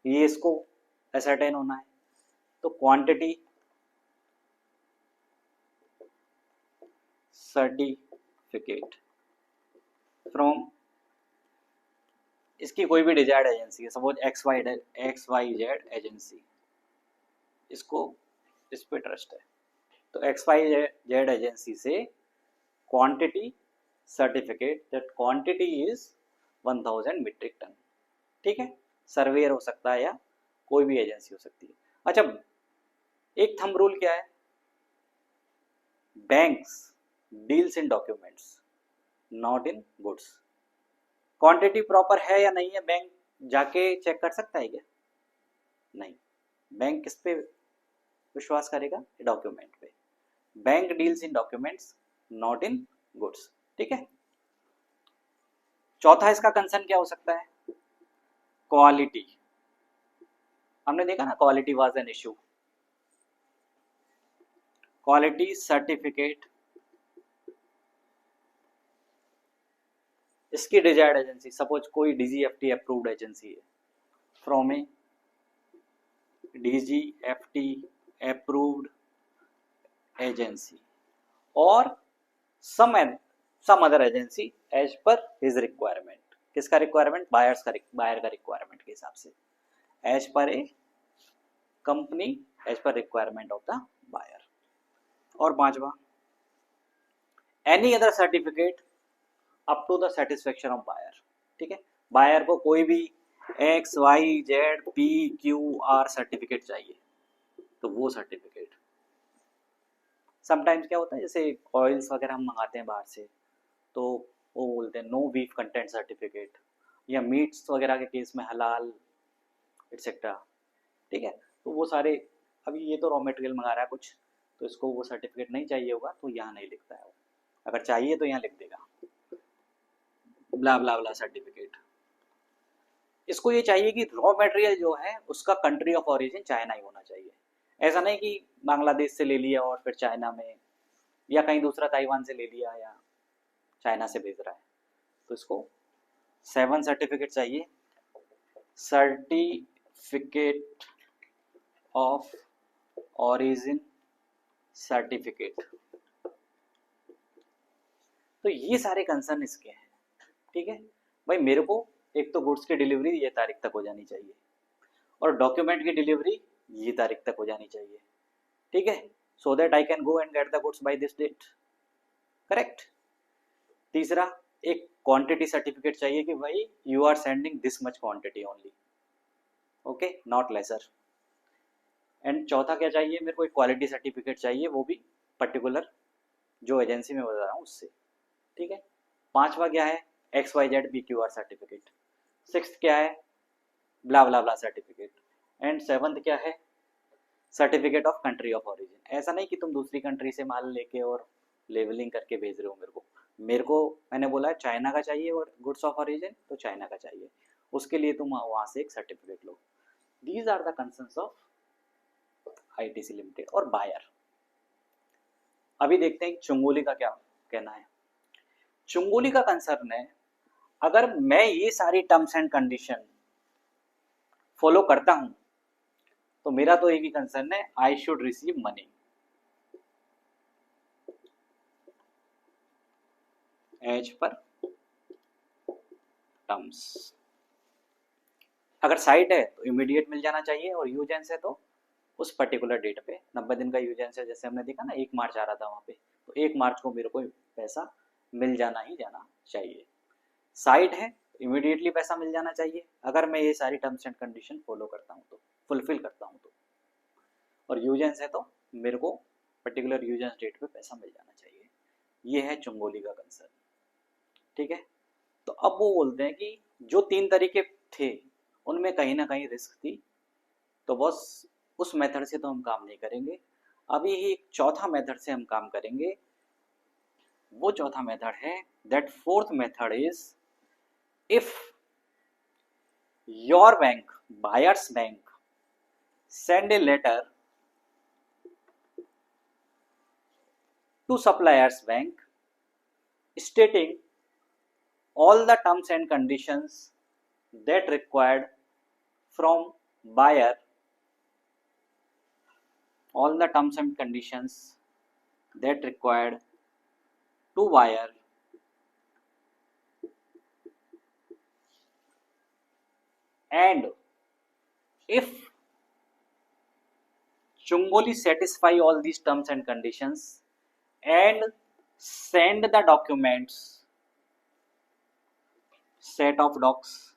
ये इसको असरटेन होना है। तो क्वांटिटी सर्टिफिकेट फ्रॉम, इसकी कोई भी डिजायर्ड एजेंसी है, सपोज XYZ एजेंसी, इसको इस पे ट्रस्ट है, तो XYZ एजेंसी से quantity certificate, that quantity is 1000 metric ton. ठीक है, सर्वेयर हो सकता है या कोई भी एजेंसी हो सकती है। अच्छा, एक थंब रूल क्या है, banks deals in documents not in goods. Quantity proper है या नहीं है, बैंक जाके चेक कर सकता है क्या, नहीं। बैंक किस पे विश्वास करेगा, डॉक्यूमेंट पे। Bank deals in documents not in goods. ठीक है, चौथा इसका कंसर्न क्या हो सकता है, क्वालिटी। हमने देखा ना, quality was an issue. Quality certificate, इसकी डिजायर्ड एजेंसी, सपोज कोई डीजीएफटी अप्रूव्ड एजेंसी है, from a DGFT approved agency और some other agency as per his requirement. किसका रिक्वायरमेंट, बायर का रिक्वायरमेंट के हिसाब से, as per a company, as per requirement of the buyer. और पांचवा, any other certificate up to the satisfaction of buyer. ठीक है, बायर को कोई भी XYZ PQR सर्टिफिकेट चाहिए, तो वो सर्टिफिकेट। समटाइम्स क्या होता है, जैसे ऑयल्स वगैरह हम मंगाते हैं बाहर से, तो वो बोलते हैं नो बीफ कंटेंट सर्टिफिकेट, या मीट्स वगैरह के केस में हलाल एटसेट्रा। ठीक है, तो वो सारे, अभी ये तो रॉ मटेरियल मंगा रहा है कुछ, तो इसको वो सर्टिफिकेट नहीं चाहिए होगा, तो यहाँ नहीं लिखता है वो। अगर चाहिए तो यहाँ लिख देगा ब्ला ब्ला ब्ला सर्टिफिकेट। इसको ये चाहिए कि रॉ मटेरियल जो है उसका कंट्री ऑफ ओरिजिन चाइना ही होना चाहिए। ऐसा नहीं कि बांग्लादेश से ले लिया और फिर चाइना में, या कहीं दूसरा ताइवान से ले लिया या चाइना से भेज रहा है। तो इसको 7 सर्टिफिकेट चाहिए, सर्टिफिकेट ऑफ ओरिजिन सर्टिफिकेट। तो ये सारे कंसर्न इसके हैं। ठीक है भाई, मेरे को एक तो गुड्स की डिलीवरी ये तारीख तक हो जानी चाहिए और डॉक्यूमेंट की डिलीवरी ये तारीख तक हो जानी चाहिए, ठीक है, so that I can go and get the goods by this date, correct. तीसरा, एक क्वांटिटी सर्टिफिकेट चाहिए कि भाई you are sending this much quantity only, okay, not lesser. And चौथा क्या चाहिए मेरे को, एक क्वालिटी सर्टिफिकेट चाहिए, वो भी पर्टिकुलर जो एजेंसी में बता रहा हूँ उससे, ठीक है। पांचवा क्या है, XYZ PQR सर्टिफिकेट। सिक्स्थ क्या है, ब्ला blah blah certificate. And seventh क्या है, certificate of country of origin. ऐसा नहीं कि तुम दूसरी कंट्री से माल लेके और लेवलिंग करके भेज रहे हो मेरे को मैंने बोला है चाइना का चाहिए और गुड्स ऑफ ओरिजिन, तो चाइना का चाहिए, उसके लिए तुम वहां से एक सर्टिफिकेट लो। These are the concerns of ITC limited और बायर। अभी देखते हैं चुंगोली का क्या कहना है। चुंगोली का कंसर्न है, अगर मैं ये सारी टर्म्स एंड कंडीशन फॉलो करता हूं तो मेरा तो एक ही कंसर्न है, I should receive money as per terms. अगर साइट है तो इमीडिएट मिल जाना चाहिए और यूजेंस है तो उस पर्टिकुलर डेट पे, 90 दिन का यूजेंस है, जैसे हमने देखा ना 1 मार्च आ रहा था वहां पे, तो 1 मार्च को मेरे को पैसा मिल जाना ही जाना चाहिए। साइट है इमीडिएटली पैसा मिल जाना चाहिए अगर मैं ये सारी टर्म्स एंड कंडीशन फॉलो करता हूँ तो, फुलफिल करता हूँ तो। और यूजेंस है तो मेरे को पर्टिकुलर यूजेंस डेट पे पैसा मिल जाना चाहिए। ये है चुंगोली का कंसर्न, ठीक है। तो अब वो बोलते हैं कि जो 3 तरीके थे उनमें कहीं ना कहीं रिस्क थी, तो बस उस मेथड से तो हम काम नहीं करेंगे, अभी ही एक चौथा मेथड से हम काम करेंगे। वो चौथा मेथड है, that fourth method is, if your bank, buyer's bank, send a letter to supplier's bank stating all the terms and conditions that required from buyer, all the terms and conditions that required to buyer and if Chungoli satisfy all these terms and conditions and send the documents, set of docs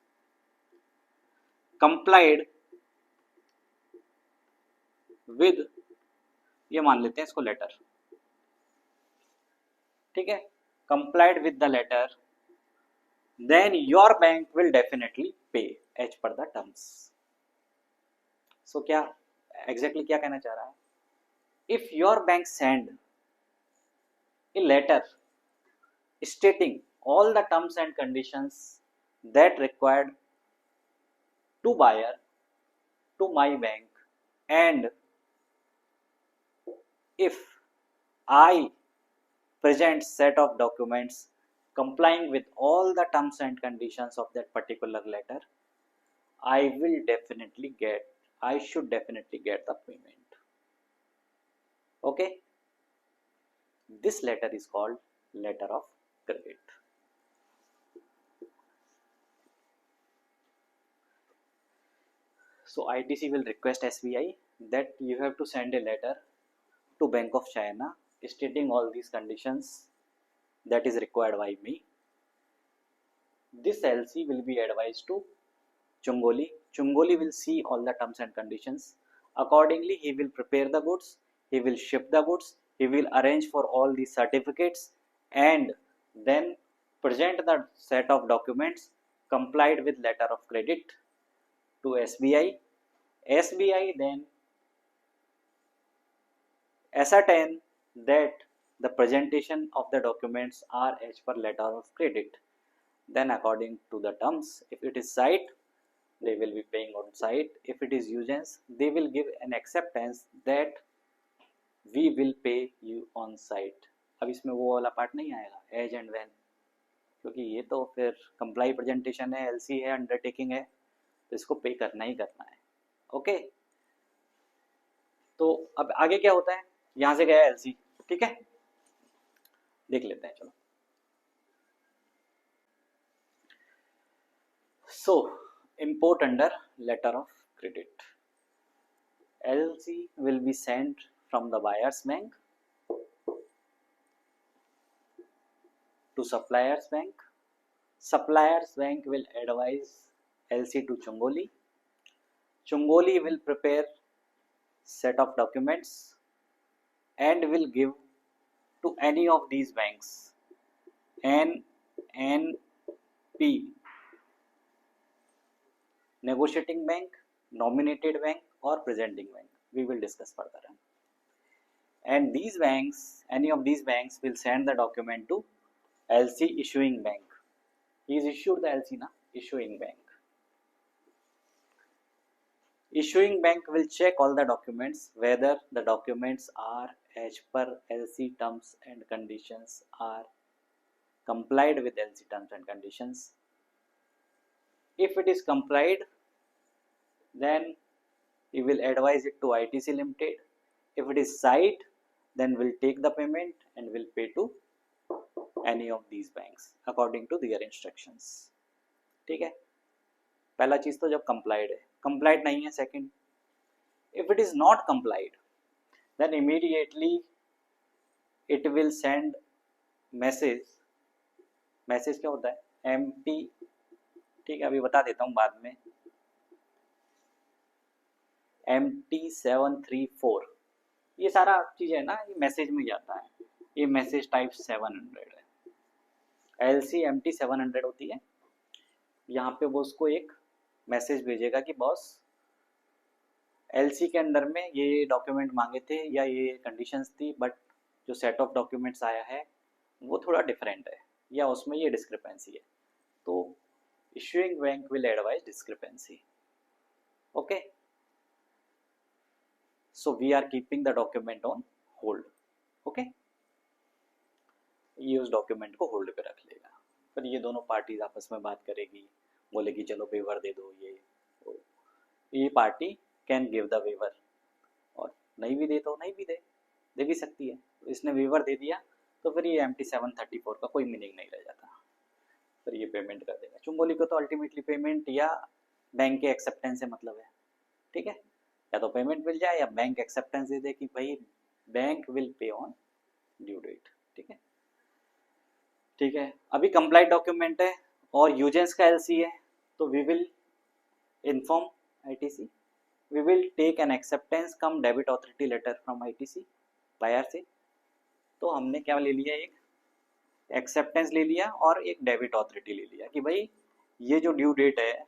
complied with, ये मान लेते हैं इसको letter, ठीक है, complied with the letter, then your bank will definitely pay as per the terms. So क्या exactly क्या कहना चाह रहा है, if your bank send a letter stating all the terms and conditions that required to buyer to my bank, and if I present set of documents complying with all the terms and conditions of that particular letter, I should definitely get the payment. Okay, this letter is called letter of credit. So ITC will request SBI that you have to send a letter to Bank of China stating all these conditions that is required by me. This LC will be advised to Chungoli. Chungoli will see all the terms and conditions. Accordingly, he will prepare the goods, he will ship the goods, he will arrange for all the certificates and then present the set of documents complied with letter of credit to SBI. SBI then ascertain that the presentation of the documents are as per letter of credit. Then according to the terms, if it is site, they will be paying on site. If it is usance, they will give an acceptance that we will pay you on site. अब इसमें वो वाला part नहीं आएगा as and when, क्योंकि ये तो फिर कंप्लाई प्रेजेंटेशन है, एलसी है, अंडरटेकिंग है, तो इसको पे करना ही करना है। ओके, तो अब आगे क्या होता है, यहां से गया एलसी, ठीक है, देख लेते हैं। चलो, So import under letter of credit. LC will be sent from the buyer's bank to supplier's bank. Supplier's bank will advise LC to Chungoli. Chungoli will prepare set of documents and will give to any of these banks, NNP, negotiating bank, nominated bank or presenting bank. We will discuss further. And these banks, any of these banks will send the document to LC issuing bank. He is issued the LC, na? Issuing bank. Issuing bank will check all the documents, whether the documents are as per LC terms and conditions, are complied with LC terms and conditions. If it is complied, then he will advise it to ITC Limited. If it is site, then will take the payment and will pay to any of these banks according to their instructions. ठीक है, पहला चीज तो जब complied है, complied नहीं है second. If it is not complied, then immediately it will send message. Message क्या होता है? MT, ठीक है, अभी बता देता हूँ बाद में. MT734, ये सारा चीज है ना, ये मैसेज में जाता है. ये मैसेज टाइप 700 है. LC MT700 होती है. यहाँ पे वो उसको एक मैसेज भेजेगा कि बॉस LC के अंदर में ये डॉक्यूमेंट मांगे थे या ये कंडीशंस थी, बट जो सेट ऑफ डॉक्यूमेंट्स आया है वो थोड़ा डिफरेंट है या उसमें ये डिस्क्रिपेंसी है. तो issuing bank will advise discrepancy. Okay, so we are keeping the document on hold. Okay, ये उस डॉक्यूमेंट को होल्ड पे रख लेगा. फिर ये दोनों पार्टीज आपस में बात करेगी, बोलेगी चलो वेवर दे दो. ये party can give the waiver, और नहीं भी दे तो नहीं भी दे भी सकती है. इसने वेवर दे दिया तो फिर ये MT734 का कोई मीनिंग नहीं रह जाता. फिर ये पेमेंट कर देगा. चुंगोली को तो अल्टीमेटली पेमेंट या बैंक के एक्सेप्टेंस से मतलब है. ठीक है, या तो पेमेंट मिल जाए या बैंक एक्सेप्टेंस दे दे कि भाई bank will pay on due date. ठीक है, ठीक है. अभी कंप्लाइड डॉक्यूमेंट है और यूजेंस का LC है, तो we will inform ITC. We will take an acceptance cum debit authority letter from ITC buyer से. तो हमने क्या ले लिया, एक एक्सेप्टेंस ले लिया और एक डेबिट ऑथोरिटी ले लिया कि भाई ये जो ड्यू डेट है,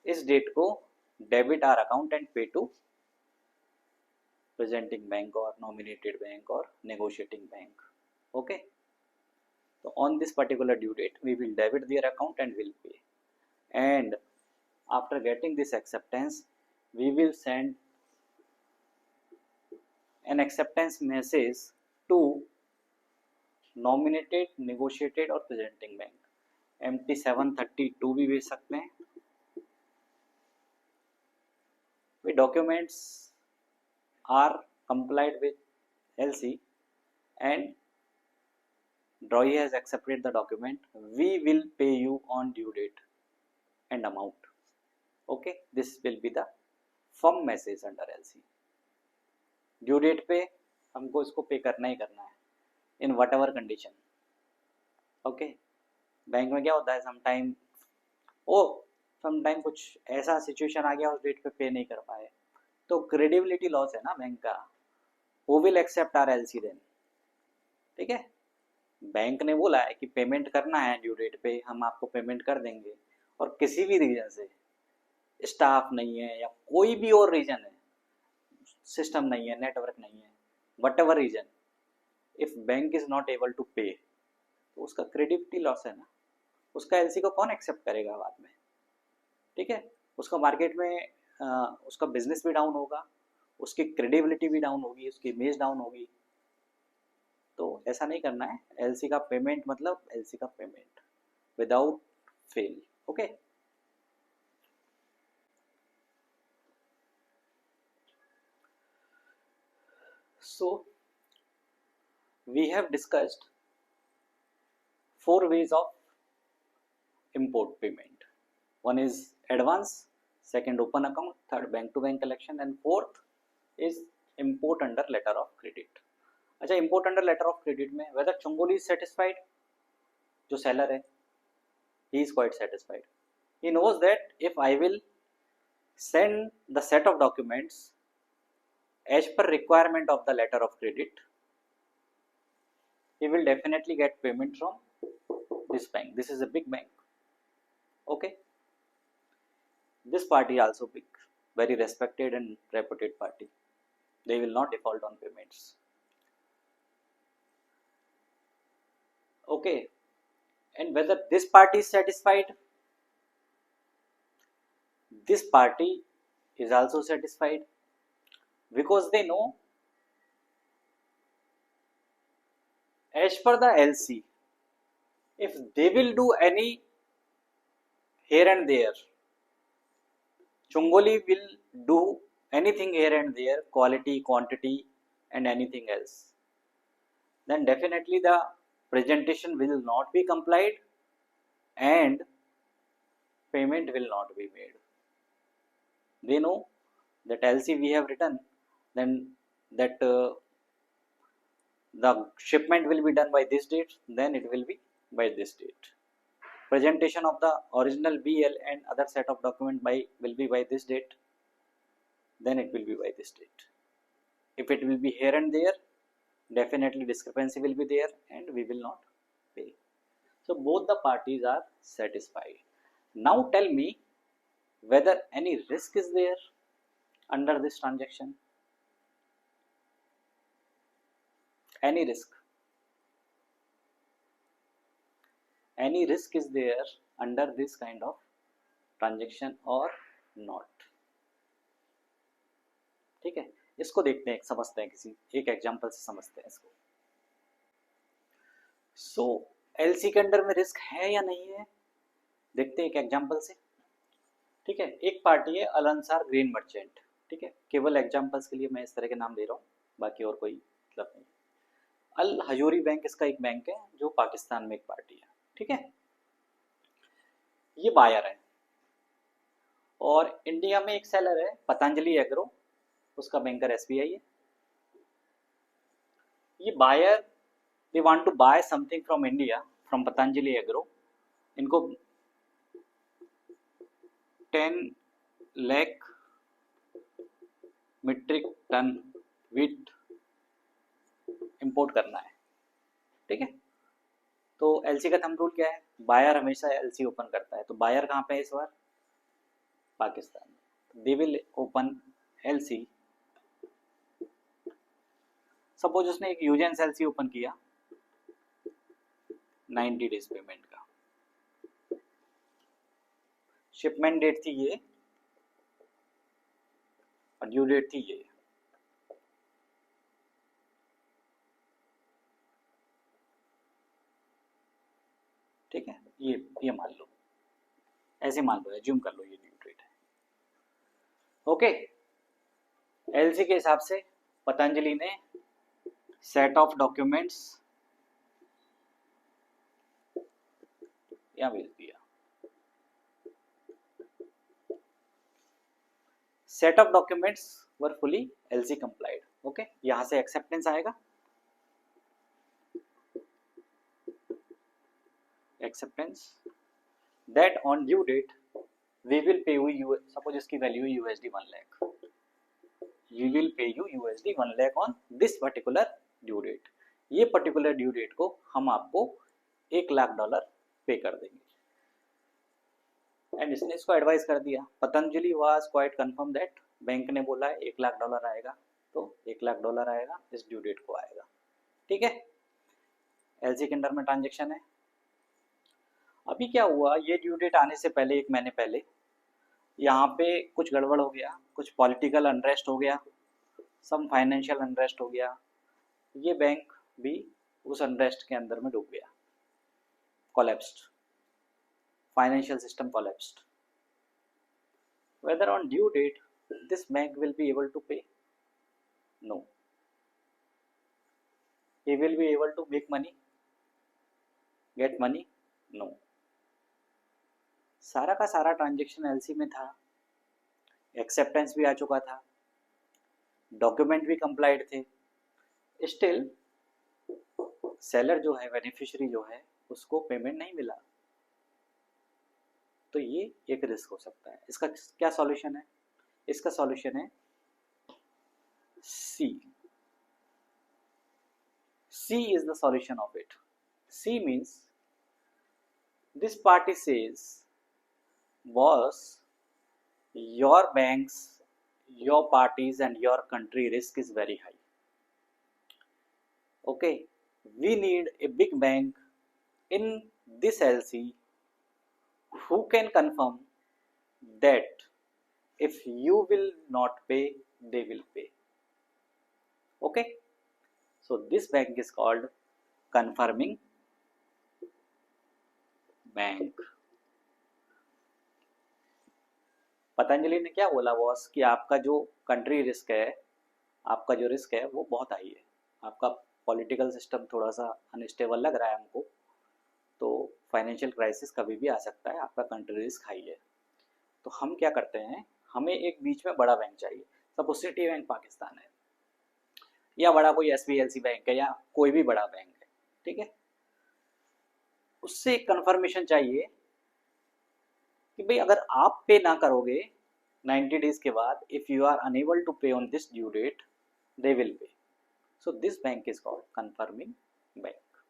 इस डेट को डेबिट आर अकाउंट एंड पे टू प्रेजेंटिंग बैंक और नॉमिनेटेड बैंक और negotiating bank. Okay, so on this particular due date we will debit their account and will pay. And after getting this acceptance, we will send an acceptance message to nominated, negotiated और presenting bank. MT732 भी भेज सकते हैं. The documents are complied with LC and Drawee has accepted the document. We will pay you on due date and amount. Okay, this will be the firm message under LC. Due date पे हमको इसको पे करना ही करना है in whatever condition. Okay, bank में क्या होता है, समटाइम कुछ ऐसा सिचुएशन आ गया उस डेट पे पे नहीं कर पाए, तो क्रेडिबिलिटी लॉस है ना बैंक का. Who will accept our LC then? ठीक है, बैंक ने बोला है कि पेमेंट करना है ड्यू डेट पे, हम आपको पेमेंट कर देंगे, और किसी भी रीजन से स्टाफ नहीं है या कोई भी और रीजन है, सिस्टम नहीं है, नेटवर्क नहीं है, whatever reason, if bank is not able to pay, तो उसका क्रेडिबिलिटी लॉस है ना. उसका LC को कौन एक्सेप्ट करेगा बाद में. ठीक है, उसका मार्केट में उसका बिजनेस भी डाउन होगा, उसकी क्रेडिबिलिटी भी डाउन होगी, उसकी इमेज डाउन होगी. तो ऐसा नहीं करना है. LC का पेमेंट मतलब LC का payment without fail. Okay, so we have discussed 4 ways of import payment. One is advance, second open account, third bank to bank collection, and fourth is import under letter of credit. अच्छा, import under letter of credit में whether Chungoli is satisfied, जो seller है, he is quite satisfied. He knows that if I will send the set of documents as per requirement of the letter of credit, he will definitely get payment from this bank. This is a big bank. Okay. This party also big, very respected and reputed party. They will not default on payments. Okay. And whether this party is satisfied, this party is also satisfied, because they know as per the LC, if they will do any here and there, Chungoli will do anything here and there, quality, quantity, and anything else, then definitely the presentation will not be complied and payment will not be made. They know that LC we have written, then that the shipment will be done by this date, then it will be by this date. Presentation of the original BL and other set of document will be by this date, then it will be by this date. If it will be here and there, definitely discrepancy will be there and we will not pay. So both the parties are satisfied. Now tell me whether any risk is there under this transaction. Any risk? Any risk is there under this kind of transaction or not? ठीक है, इसको देखते हैं, समझते हैं, किसी एक example से समझते हैं इसको. सो एलसी के अंडर में रिस्क है या नहीं है, देखते हैं एक एग्जांपल से. ठीक है, एक पार्टी है अल-अंसार ग्रेन मर्चेंट. ठीक है, केवल एग्जांपल्स के लिए मैं इस तरह के नाम दे रहा हूँ, बाकी और कोई मतलब नहीं. अल हजूरी बैंक इसका एक बैंक है जो पाकिस्तान में एक पार्टी है. ठीक है, ये बायर है और इंडिया में एक सेलर है पतंजलि एग्रो, उसका बैंकर एसबीआई है. ये buyer they want to buy something from India, from Patanjali Agro. इनको 10 lakh metric ton wheat import करना है. ठीक है, तो एलसी का थंब रूल क्या है, बायर हमेशा एलसी ओपन करता है. तो बायर कहाँ पे है इस बार, पाकिस्तान में. They will open LC. Suppose उसने एक यूजेंस एलसी ओपन किया 90 डेज पेमेंट का. शिपमेंट डेट थी ये और ड्यू डेट थी ये. ठीक है, ये मान लो, ऐसे मान लो, एज्यूम कर लो ये ड्यू डेट है. ओके, एलसी के हिसाब से पतंजलि ने सेट ऑफ डॉक्यूमेंट्स यहां भेज दिया. Set of documents were fully LC complied. Okay, यहां से एक्सेप्टेंस आएगा. Acceptance that on due date we will pay you, suppose इसकी value USD 1 lakh, we will pay you USD 1 lakh on this particular due date. ये particular due date को हम आपको $1 लाख पे कर देंगे. एंड इसने इसको एडवाइस कर दिया. Patanjali was quite confirm that, bank ने बोला है $1 लाख आएगा, तो $1 लाख आएगा, इस ड्यू डेट को आएगा. ठीक है, एलसी के अंडर में ट्रांजेक्शन है. अभी क्या हुआ, ये ड्यू डेट आने से पहले, एक महीने पहले, यहाँ पे कुछ गड़बड़ हो गया, कुछ पॉलिटिकल अनरेस्ट हो गया, सम फाइनेंशियल अनरेस्ट हो गया. ये बैंक भी उस अनरेस्ट के अंदर में डूब गया, collapsed, financial system collapsed. Whether on due date this bank will be able to pay? No. He will be able to make money, get money? No. सारा का सारा ट्रांजेक्शन एलसी में था, एक्सेप्टेंस भी आ चुका था, डॉक्यूमेंट भी कंप्लाइड थे, स्टिल सेलर जो है, बेनिफिशियरी जो है, उसको पेमेंट नहीं मिला। तो ये एक रिस्क हो सकता है। इसका क्या सॉल्यूशन है? इसका सॉल्यूशन है सी। C is the solution of it. C means this party says, boss, your banks, your parties and your country risk is very high. Okay, we need a big bank in this LC who can confirm that if you will not pay, they will pay. Okay, so this bank is called confirming bank. Patanjali ने क्या बोला boss कि आपका जो country risk है, आपका जो risk है वो बहुत हाई है, आपका पॉलिटिकल सिस्टम थोड़ा सा अनस्टेबल लग रहा है हमको, तो फाइनेंशियल क्राइसिस कभी भी आ सकता है, आपका कंट्री रिस्क हाई है। तो हम क्या करते हैं, हमें एक बीच में बड़ा बैंक चाहिए। सपोज सिटी बैंक पाकिस्तान है, या बड़ा कोई SBLC बैंक है, या कोई भी बड़ा बैंक है, ठीक है, उससे एक कन्फर्मेशन चाहिए कि भाई अगर आप पे ना करोगे 90 डेज के बाद, if you are unable to pay on this due date, they will pay. So this bank is called confirming bank.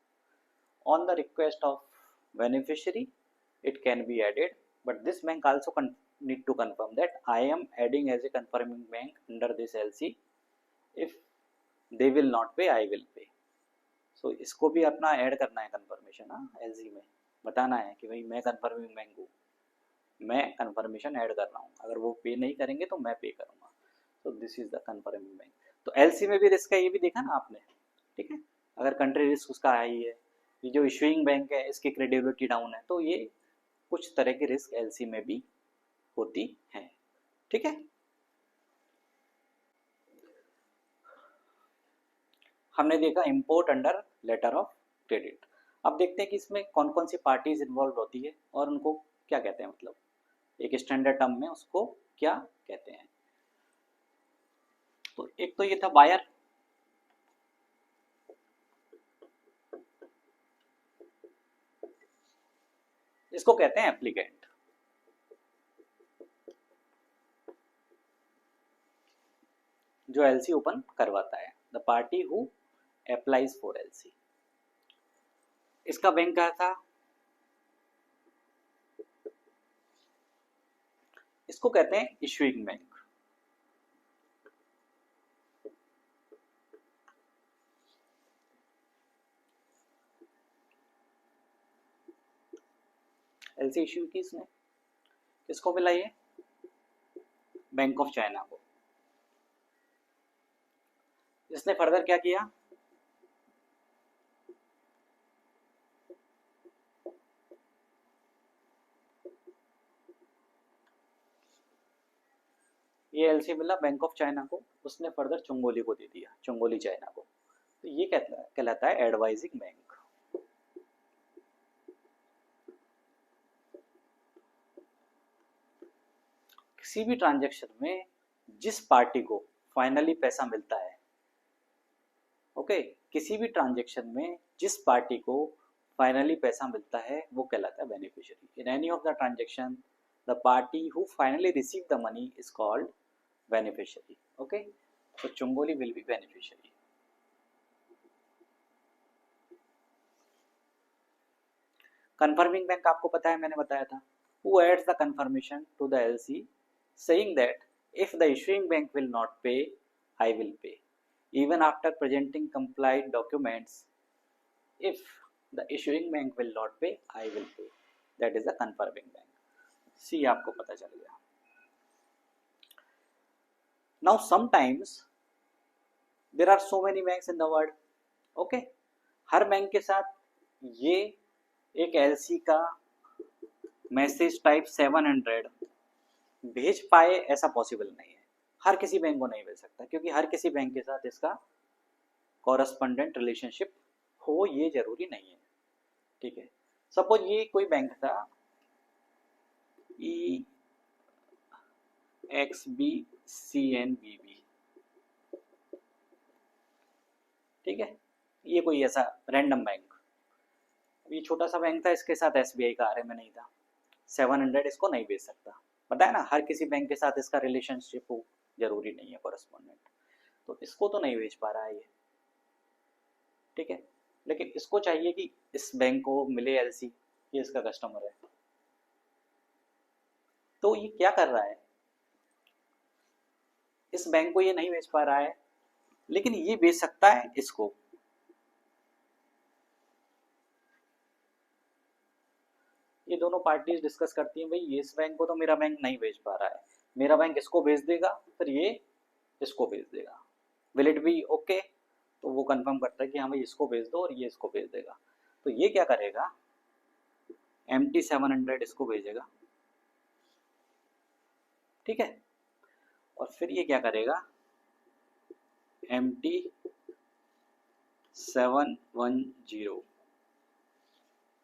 On the request of beneficiary it can be added, but this bank also need to confirm that I am adding as a confirming bank under this LC. If they will not pay, I will pay. So इसको भी अपना add करना है confirmation, LC में बताना है कि भाई मैं कंफर्मिंग बैंक हूँ, मैं कंफर्मेशन ऐड कर रहा हूँ, अगर वो पे नहीं करेंगे तो मैं पे करूँगा। तो this is the confirming bank. तो LC में भी रिस्क है, ये भी देखा ना आपने, ठीक है। अगर कंट्री रिस्क उसका हाई है, ये जो इशूइंग बैंक है इसकी क्रेडिबिलिटी डाउन है, तो ये कुछ तरह की रिस्क LC में भी होती है, ठीक है। हमने देखा import under letter of credit. अब देखते हैं कि इसमें कौन कौन सी पार्टीज इन्वॉल्व होती है और उनको क्या कहते हैं, मतलब एक स्टैंडर्ड टर्म में उसको क्या कहते हैं। तो एक तो ये था बायर, इसको कहते हैं एप्लीकेंट। जो LC ओपन करवाता है, the party who applies for LC। इसका बैंक क्या था, इसको कहते हैं इशूइंग बैंक। LC इश्यू की इसने, किसको मिला ये, बैंक ऑफ चाइना को। इसने फर्दर क्या किया, ये LC मिला बैंक ऑफ चाइना को, उसने फर्दर चुंगोली को दे दिया, चुंगोली चाइना को। तो ये कहलाता है एडवाइजिंग बैंक। किसी भी ट्रांजैक्शन में जिस पार्टी को फाइनली पैसा मिलता है, ओके, किसी भी ट्रांजैक्शन में जिस पार्टी को फाइनली पैसा मिलता है वो कहलाता है beneficiary. In any of the transaction the party who finally receive the money is called beneficiary. Okay, so Chungoli will be beneficiary. Confirming bank आपको पता है, मैंने बताया था, who adds the confirmation to the LC saying that if the issuing bank will not pay, I will pay even after presenting compliant documents. If the issuing bank will not pay, I will pay. That is the confirming bank. C आपको पता चल गया। Now sometimes there are so many banks in the world. Okay, her bank के साथ ये एक LC का message type 700 भेज पाए ऐसा पॉसिबल नहीं है, हर किसी बैंक को नहीं भेज सकता, क्योंकि हर किसी बैंक के साथ इसका कॉरेस्पॉन्डेंट रिलेशनशिप हो ये जरूरी नहीं है, ठीक है। सपोज ये कोई बैंक था, EXBCNBB, ठीक है। ये कोई ऐसा रैंडम बैंक, ये छोटा सा बैंक था, इसके साथ SBI का RMA नहीं था, 700 इसको नहीं बेच सकता। पता है ना, हर किसी बैंक के साथ इसका रिलेशनशिप हो जरूरी नहीं है कॉरेस्पॉन्डेंट, तो इसको तो नहीं बेच पा रहा है ये, ठीक है। लेकिन इसको चाहिए कि इस बैंक को मिले LC, ये इसका कस्टमर है, तो ये क्या कर रहा है, इस बैंक को ये नहीं बेच पा रहा है, लेकिन ये बेच सकता है इसको। ये दोनों पार्टीज डिस्कस करती हैं, भाई ये इस बैंक को तो मेरा बैंक नहीं बेच पा रहा है, मेरा बैंक इसको बेच देगा, फिर ये इसको बेच देगा, विल इट बी ओके? तो वो कंफर्म करता है कि हाँ भाई इसको बेच दो और ये इसको बेच देगा। तो ये क्या करेगा, MT700 इसको भेजेगा, ठीक है। और फिर ये क्या करेगा, MT710,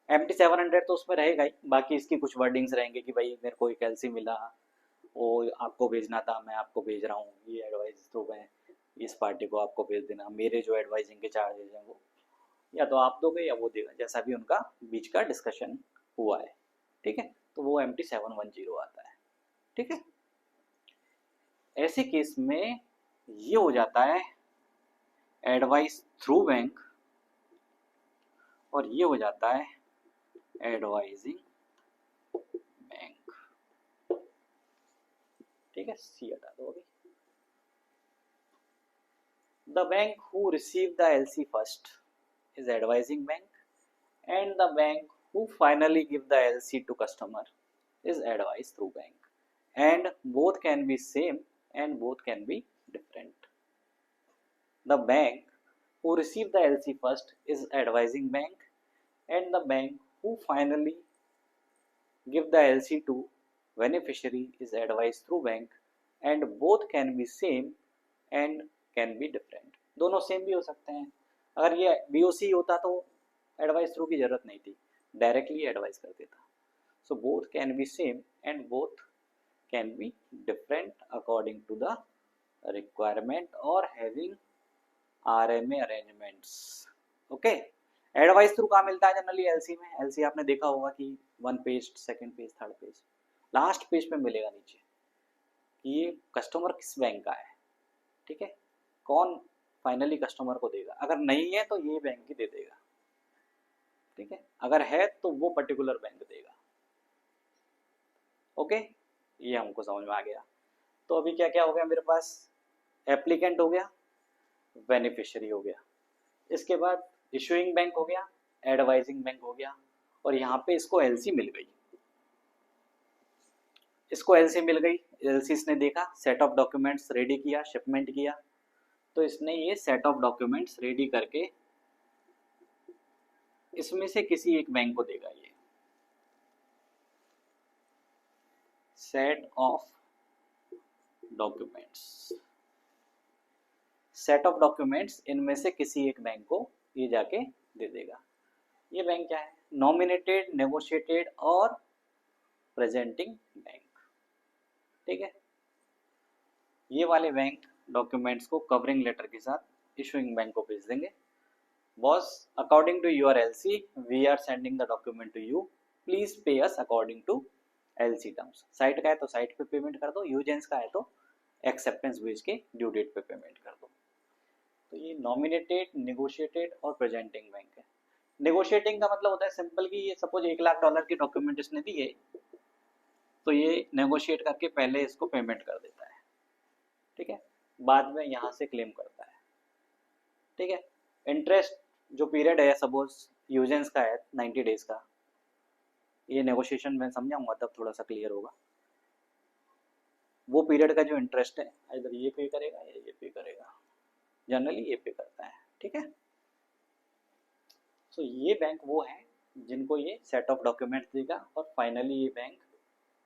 MT700 तो उसमें रहेगा ही, बाकी इसकी कुछ वर्डिंग्स रहेंगे कि भाई मेरे को एक LC मिला, वो आपको भेजना था, मैं आपको भेज रहा हूँ, ये एडवाइस थ्रू है, इस पार्टी को आपको भेज देना, मेरे जो एडवाइजिंग के चार्जेज हैं वो या तो आप दोगे या वो देगा, जैसा भी उनका बीच का डिस्कशन हुआ है, ठीक है। तो वो MT710 आता है, ठीक है। ऐसे केस में ये हो जाता है एडवाइस थ्रू बैंक, और ये हो जाता है एडवाइजिंग बैंक, ठीक है। सी हटा दो अभी। The bank who receive the LC first is advising bank, and the bank who finally give the LC to customer is advised through bank, and both can be same and both can be different. The bank who receive the LC first is advising bank, and the bank who finally give the LC to beneficiary is advised through bank, and both can be same and can be different. दोनों same भी हो सकते हैं। अगर ये BOC होता तो advice through की जरूरत नहीं थी, डायरेक्टली एडवाइस कर देता। So both can be same and both can be different according to the requirement और having RMA arrangements, okay. Advice through कहाँ मिलता है जनरली, LC में। LC आपने देखा होगा कि 1 page, 2nd page, 3rd page, last page पे मिलेगा नीचे कि ये कस्टमर किस बैंक का है, ठीक है, कौन फाइनली कस्टमर को देगा। अगर नहीं है तो ये बैंक ही दे देगा, ठीक है। अगर है तो वो पर्टिकुलर बैंक देगा, ओके। ये हमको समझ में आ गया। तो अभी क्या क्या हो गया मेरे पास, एप्लीकेंट हो गया, बेनिफिशियरी हो गया, इसके बाद इशूइंग बैंक हो गया, एडवाइजिंग बैंक हो गया, और यहाँ पे इसको LC मिल गई, इसको LC मिल गई। LC इसने देखा, सेट ऑफ डॉक्यूमेंट्स रेडी किया, शिपमेंट किया, तो इसने ये सेट ऑफ डॉक्यूमेंट्स रेडी करके इसमें से किसी एक बैंक को देगा। ये set of documents, set of documents इनमें से किसी एक बैंक को ये जाके दे देगा। ये बैंक क्या है, नॉमिनेटेड, नेगोशिएटेड और प्रेजेंटिंग बैंक, ठीक है। ये वाले बैंक डॉक्यूमेंट्स को कवरिंग लेटर के साथ इशूइंग बैंक को भेज देंगे। Boss, according to your LC we are sending the document to you, please pay us according to LC terms. Sight का है तो साइट पे पेमेंट कर दो, यूजेंस का है तो एक्सेप्टेंस भेज के ड्यू डेट पे पेमेंट कर दो। तो ये नॉमिनेटेड, नेगोशिएटेड और प्रेजेंटिंग बैंक है। नेगोशिएटिंग का मतलब होता है सिंपल कि ये सपोज $1,00,000 की डॉक्यूमेंट इसने दिए, तो ये नेगोशिएट करके पहले इसको पेमेंट कर देता है, ठीक है, बाद में यहाँ से क्लेम करता है, ठीक है। इंटरेस्ट जो पीरियड है सपोज यूजेंस का है 90 डेज का, ये नेगोशिएशन में समझाऊंगा तब थोड़ा सा क्लियर होगा। वो पीरियड का जो इंटरेस्ट है इधर ये पे करेगा या ये पे करेगा, जनरली ये पे करता है, ठीक है। सो ये बैंक वो है जिनको ये सेट ऑफ डॉक्यूमेंट्स देगा और फाइनली ये बैंक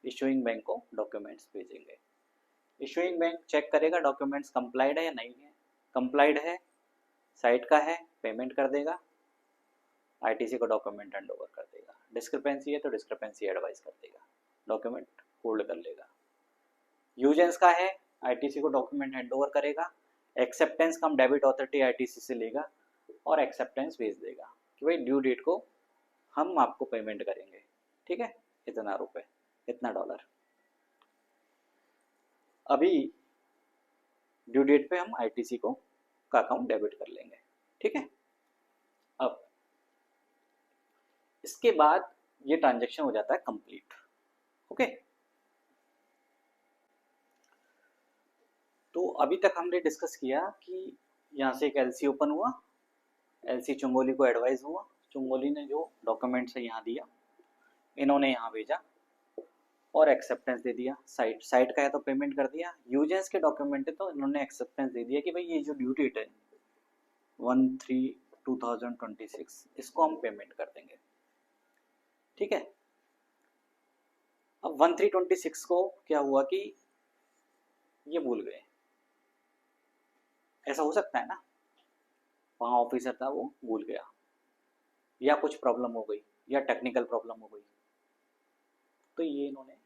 इशूइंग बैंक को डॉक्यूमेंट्स भेजेंगे। इशूइंग बैंक चेक करेगा डॉक्यूमेंट्स कंप्लाइड है या नहीं है, कंप्लाइड है, साइट का है, पेमेंट कर देगा, ITC को डॉक्यूमेंट हैंड ओवर कर देगा, डिस्क्रिपेंसी है तो डिस्क्रिपेंसी एडवाइस कर देगा, डॉक्यूमेंट होल्ड कर लेगा। यूजेंस का है आईटीसी को डॉक्यूमेंट हैंड ओवर करेगा, acceptance cum debit authority ITC से लेगा और एक्सेप्टेंस भेज देगा कि भाई ड्यू डेट को हम आपको पेमेंट करेंगे, ठीक है, इतना रुपए, इतना डॉलर। अभी ड्यू डेट पे हम आईटीसी को का अकाउंट डेबिट कर लेंगे, ठीक है। अब इसके बाद ये ट्रांजैक्शन हो जाता है कंप्लीट, ओके। तो अभी तक हमने डिस्कस किया कि यहाँ से एक एलसी ओपन हुआ, एलसी चुंगोली को एडवाइस हुआ, चुंगोली ने जो डॉक्यूमेंट्स है यहाँ दिया, इन्होंने यहाँ भेजा और एक्सेप्टेंस दे दिया। साइट का है तो पेमेंट कर दिया, यूजेंस के डॉक्यूमेंट है तो इन्होंने एक्सेप्टेंस दे दिया कि भाई ये जो ड्यू डेट है 1/3/2026 इसको हम पेमेंट कर देंगे, ठीक है। अब 1/3/26 को क्या हुआ कि ये भूल गए, ऐसा हो सकता है ना, वहाँ ऑफिसर था वो भूल गया या कुछ प्रॉब्लम हो गई या टेक्निकल प्रॉब्लम हो गई, तो ये इन्होंने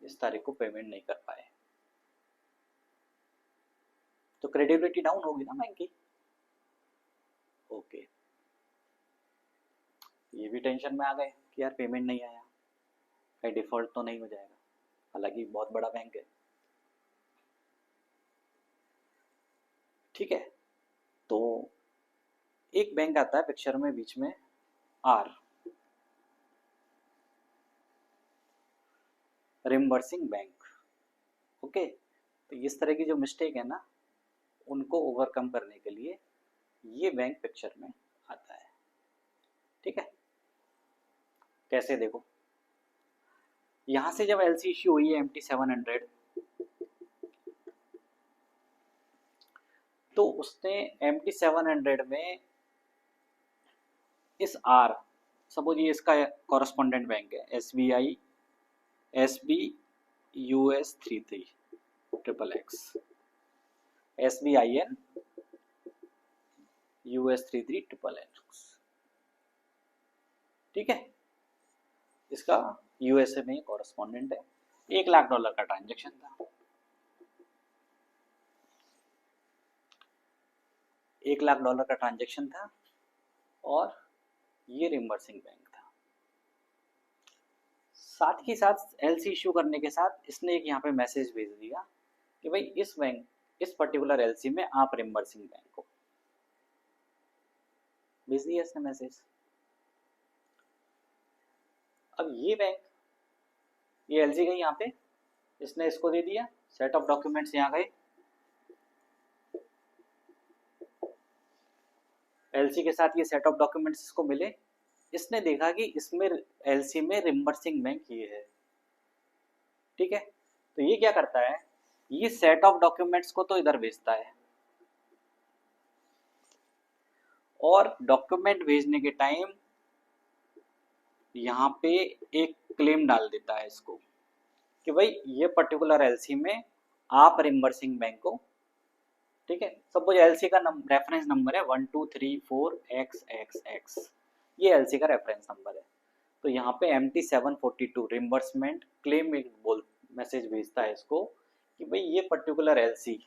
इस तारीख को पेमेंट नहीं कर पाए, तो क्रेडिबिलिटी डाउन होगी ना बैंक की। ओके, ये भी टेंशन में आ गए कि यार पेमेंट नहीं आया, कहीं डिफॉल्ट तो नहीं हो जाएगा, हालांकि बहुत बड़ा बैंक है, ठीक है। तो एक बैंक आता है पिक्चर में बीच में, आर, रिम्बर्सिंग बैंक, ओके। तो इस तरह की जो मिस्टेक है ना, उनको ओवरकम करने के लिए ये बैंक पिक्चर में आता है, ठीक है। कैसे देखो, यहां से जब एलसी इश्यू हुई है MT700, तो उसने MT700 में इस आर, सपोज ये इसका कॉरेस्पॉन्डेंट बैंक है SB US33XXX, SBIN US33XXX, ठीक है। इसका यूएसए में कॉरेस्पॉन्डेंट है, $1 लाख का ट्रांजेक्शन था, 1 लाख डॉलर का ट्रांजेक्शन था और ये रिम्बर्सिंग बैंक था। साथ ही साथ एलसी इश्यू करने के साथ इसने एक यहाँ पे मैसेज भेज दिया कि भाई इस पर्टिकुलर एलसी में आप रिम्बर्सिंग बैंक को भेज दिया इसने मैसेज। अब ये बैंक, ये एलसी गई यहाँ पे, इसने इसको दे दिया, सेट ऑफ डॉक्यूमेंट्स यहाँ गए, एलसी के साथ ये सेट ऑफ डॉक्यूमेंट्स इसको मिले, इसने देखा कि इसमें एलसी में रिम्बर्सिंग बैंक ये है, ठीक है। तो ये क्या करता है, ये सेट ऑफ डॉक्यूमेंट्स को तो इधर भेजता है और डॉक्यूमेंट भेजने के टाइम यहाँ पे एक क्लेम डाल देता है इसको कि भाई ये पर्टिकुलर एलसी में आप रिम्बर्सिंग बैंक को, ठीक है। सपोज एलसी का रेफरेंस नंबर है 1234XXX, ये एलसी का रेफरेंस नंबर है। तो यहाँ पे MT742 रिम्बर्समेंट क्लेम एक मैसेज भेजता है इसको कि भाई ये पर्टिकुलर एलसी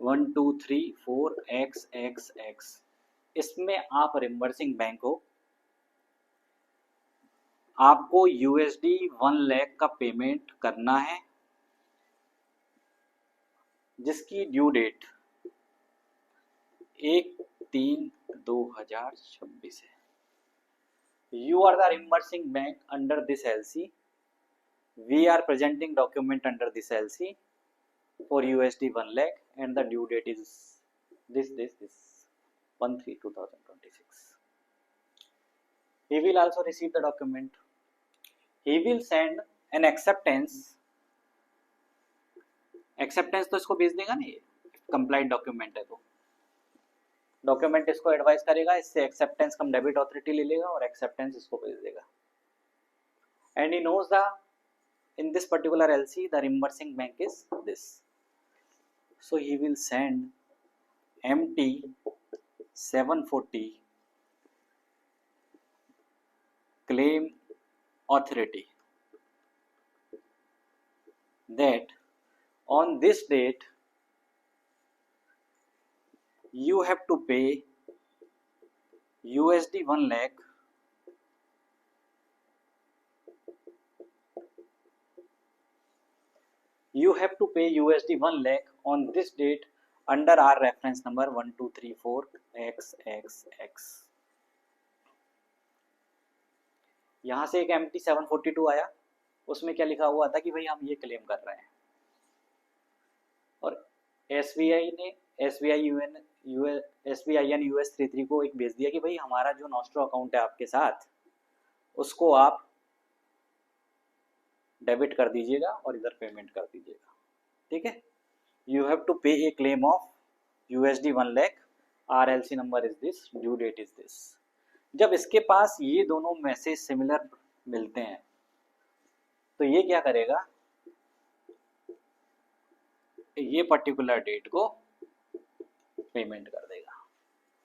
1234XXX इसमें आप रिम्बर्सिंग बैंक हो, आपको USD 1 लाख का पेमेंट करना है जिसकी ड्यू डेट 1/3/2026 है। You are the reimbursing bank under this LC. We are presenting document under this LC for USD 1 lakh and the due date is this 1/3/2026. He will also receive the document. He will send an acceptance. Acceptance तो इसको भेज देगा ना, ये compliant document है तो document इसको advice करेगा, इससे एक्सेप्टेंस कम डेबिट अथॉरिटी ले लेगा और एक्सेप्टेंस इसको भेज देगा। And he knows the in this particular LC the reimbursing bank is this, so he will send MT740 claim authority that on this date you have to pay USD 1 lakh on this date under our reference number 1234XXX। यहाँ से एक MT 742 आया, उसमें क्या लिखा हुआ था कि भाई हम ये क्लेम कर रहे हैं, और SBI ने SBIN US 33 को एक भेज दिया कि भाई हमारा जो नॉस्ट्रो अकाउंट है आपके साथ उसको आप डेबिट कर दीजिएगा और इधर पेमेंट कर दीजिएगा, ठीक है। You have to pay a claim of USD 1 lakh, RLC number is this, due date is this. जब इसके पास ये दोनों मैसेज सिमिलर मिलते हैं तो ये क्या करेगा, ये पर्टिकुलर डेट को पेमेंट कर देगा,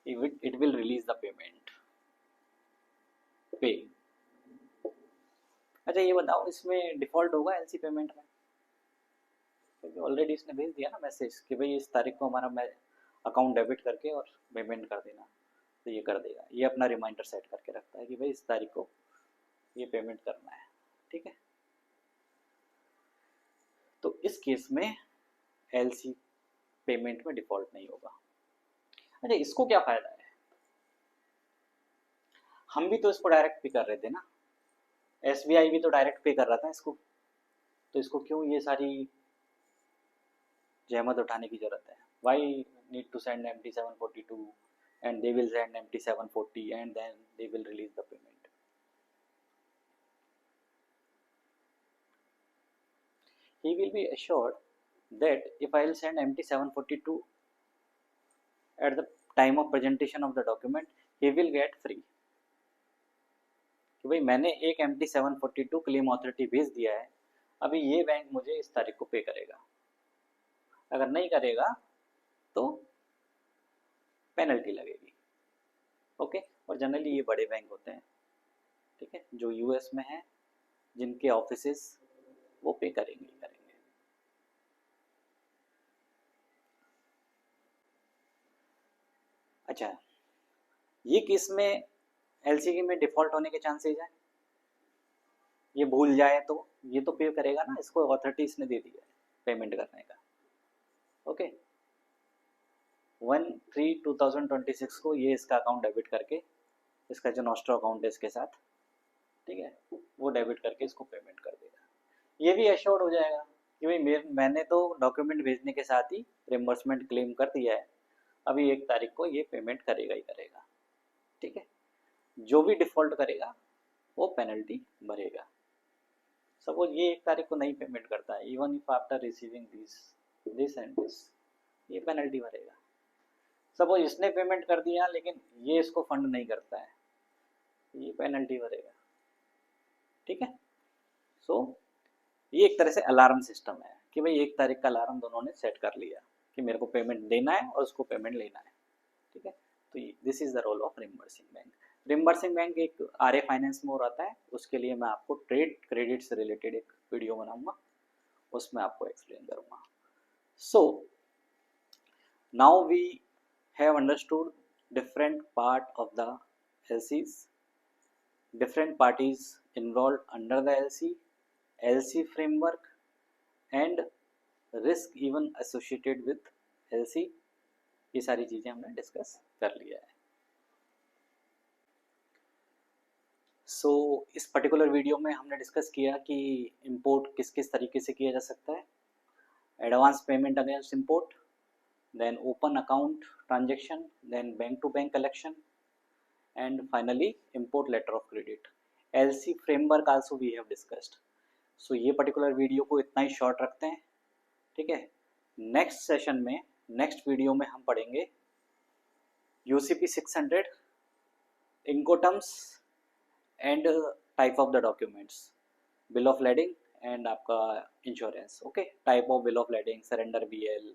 it will release the payment पे। अच्छा ये बताओ इसमें डिफॉल्ट होगा एलसी पेमेंट में, क्योंकि ऑलरेडी इसने भेज दिया ना मैसेज कि भाई इस तारीख को हमारा अकाउंट डेबिट करके और पेमेंट कर देना, तो ये कर देगा। ये अपना रिमाइंडर सेट करके रखता है कि भाई इस तारीख को ये पेमेंट करना है, ठीक है। तो इस केस में एलसी पेमेंट में डिफॉल्ट नहीं होगा। अच्छा इसको क्या फायदा है, हम भी तो इसको डायरेक्ट पे कर रहे थे ना, SBI भी तो डायरेक्ट पे कर रहा था इसको, तो इसको क्यों ये सारी जहमत उठाने की जरूरत है। Why need to send MT 742 and they will send MT 740 and then they will release the payment. He will be assured that if I will send MT 742 at the time of presentation of the document, he will get free. कि भाई मैंने एक MT 742 claim authority भेज दिया है, अभी ये bank मुझे इस तारीख को पे करेगा, अगर नहीं करेगा तो पेनल्टी लगेगी, ओके। और जनरली ये बड़े बैंक होते हैं, ठीक है, जो US में है, जिनके ऑफिसेस वो पे करेंगे ही करेंगे। अच्छा ये केस में LCK में डिफॉल्ट होने के चांसेस हैं, ये भूल जाए तो ये तो पे करेगा ना, इसको अथॉरिटी इसने दे दिया है पेमेंट करने का, ओके। 1/3/2026 को ये इसका अकाउंट डेबिट करके, इसका जो नॉस्ट्रो अकाउंट है इसके साथ, ठीक है, वो डेबिट करके इसको पेमेंट कर देगा। ये भी एश्योर्ड हो जाएगा कि भाई मैंने तो डॉक्यूमेंट भेजने के साथ ही रिम्बर्समेंट क्लेम कर दिया है, अभी 1 तारीख को ये पेमेंट करेगा ही करेगा, ठीक है। जो भी डिफॉल्ट करेगा वो पेनल्टी भरेगा। सपोज ये 1 तारीख को नहीं पेमेंट करता है, even if after receiving this and this, ये पेनल्टी भरेगा। सपोज इसने पेमेंट कर दिया लेकिन ये इसको फंड नहीं करता है, ये पेनल्टी भरेगा, ठीक है। सो ये एक तरह से अलार्म सिस्टम है कि भाई 1 तारीख का अलार्म दोनों ने सेट कर लिया कि मेरे को पेमेंट देना है और उसको पेमेंट लेना है, ठीक है। तो this is the role of reimbursing bank. Reimbursing bank एक RA फाइनेंस में हो आता है, उसके लिए मैं आपको ट्रेड क्रेडिट से रिलेटेड एक वीडियो बनाऊंगा, उसमें आपको एक्सप्लेन करूंगा। So now we have understood different part of the LCs, different parties involved under the LC framework and risk even associated with LC, ये सारी चीजें हमने डिस्कस कर लिया है। सो इस पर्टिकुलर वीडियो में हमने डिस्कस किया कि इंपोर्ट किस किस तरीके से किया जा सकता है, advance payment against import, then open account transaction, then bank to bank collection, and finally import letter of credit. LC framework also we have discussed. So ये पर्टिकुलर वीडियो को इतना ही शॉर्ट रखते हैं, ठीक है। नेक्स्ट सेशन में, next video में हम पढ़ेंगे UCP 600, Incoterms and type of the documents, bill of lading and आपका insurance, okay. Type of bill of lading, surrender BL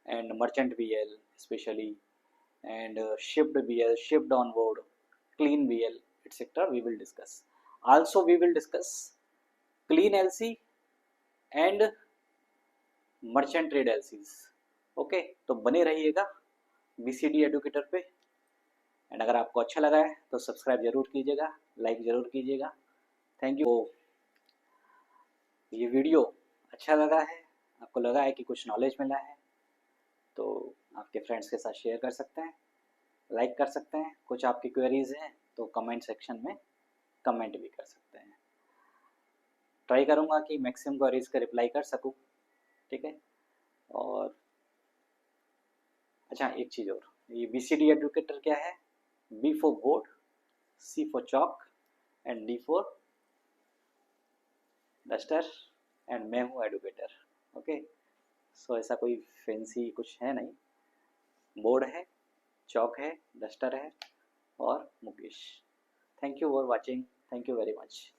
and merchant BL specially, and shipped BL, shipped on board, clean BL, etc. we will discuss. Also we will discuss clean LC and merchant trade LCs. Okay, तो बने रहिएगा BCD educator पे। And अगर आपको अच्छा लगा है तो सब्सक्राइब जरूर कीजिएगा, लाइक ज़रूर कीजिएगा। Thank you. ये वीडियो अच्छा लगा है, आपको लगा है कि कुछ नॉलेज मिला है, तो आपके फ्रेंड्स के साथ शेयर कर सकते हैं, लाइक कर सकते हैं। कुछ आपकी क्वेरीज हैं तो कमेंट सेक्शन में कमेंट भी कर सकते हैं। ट्राई करूँगा कि मैक्सिमम क्वेरीज का रिप्लाई कर सकूँ, ठीक है। और अच्छा, एक चीज़ और, ये बीसीडी एडुकेटर क्या है? B for board, C for chalk and D for duster, and मैं हूँ एडुकेटर। ओके, सो ऐसा कोई फैंसी कुछ है नहीं, बोर्ड है, चौक है, डस्टर है और Mukesh. Thank you for watching, thank you very much.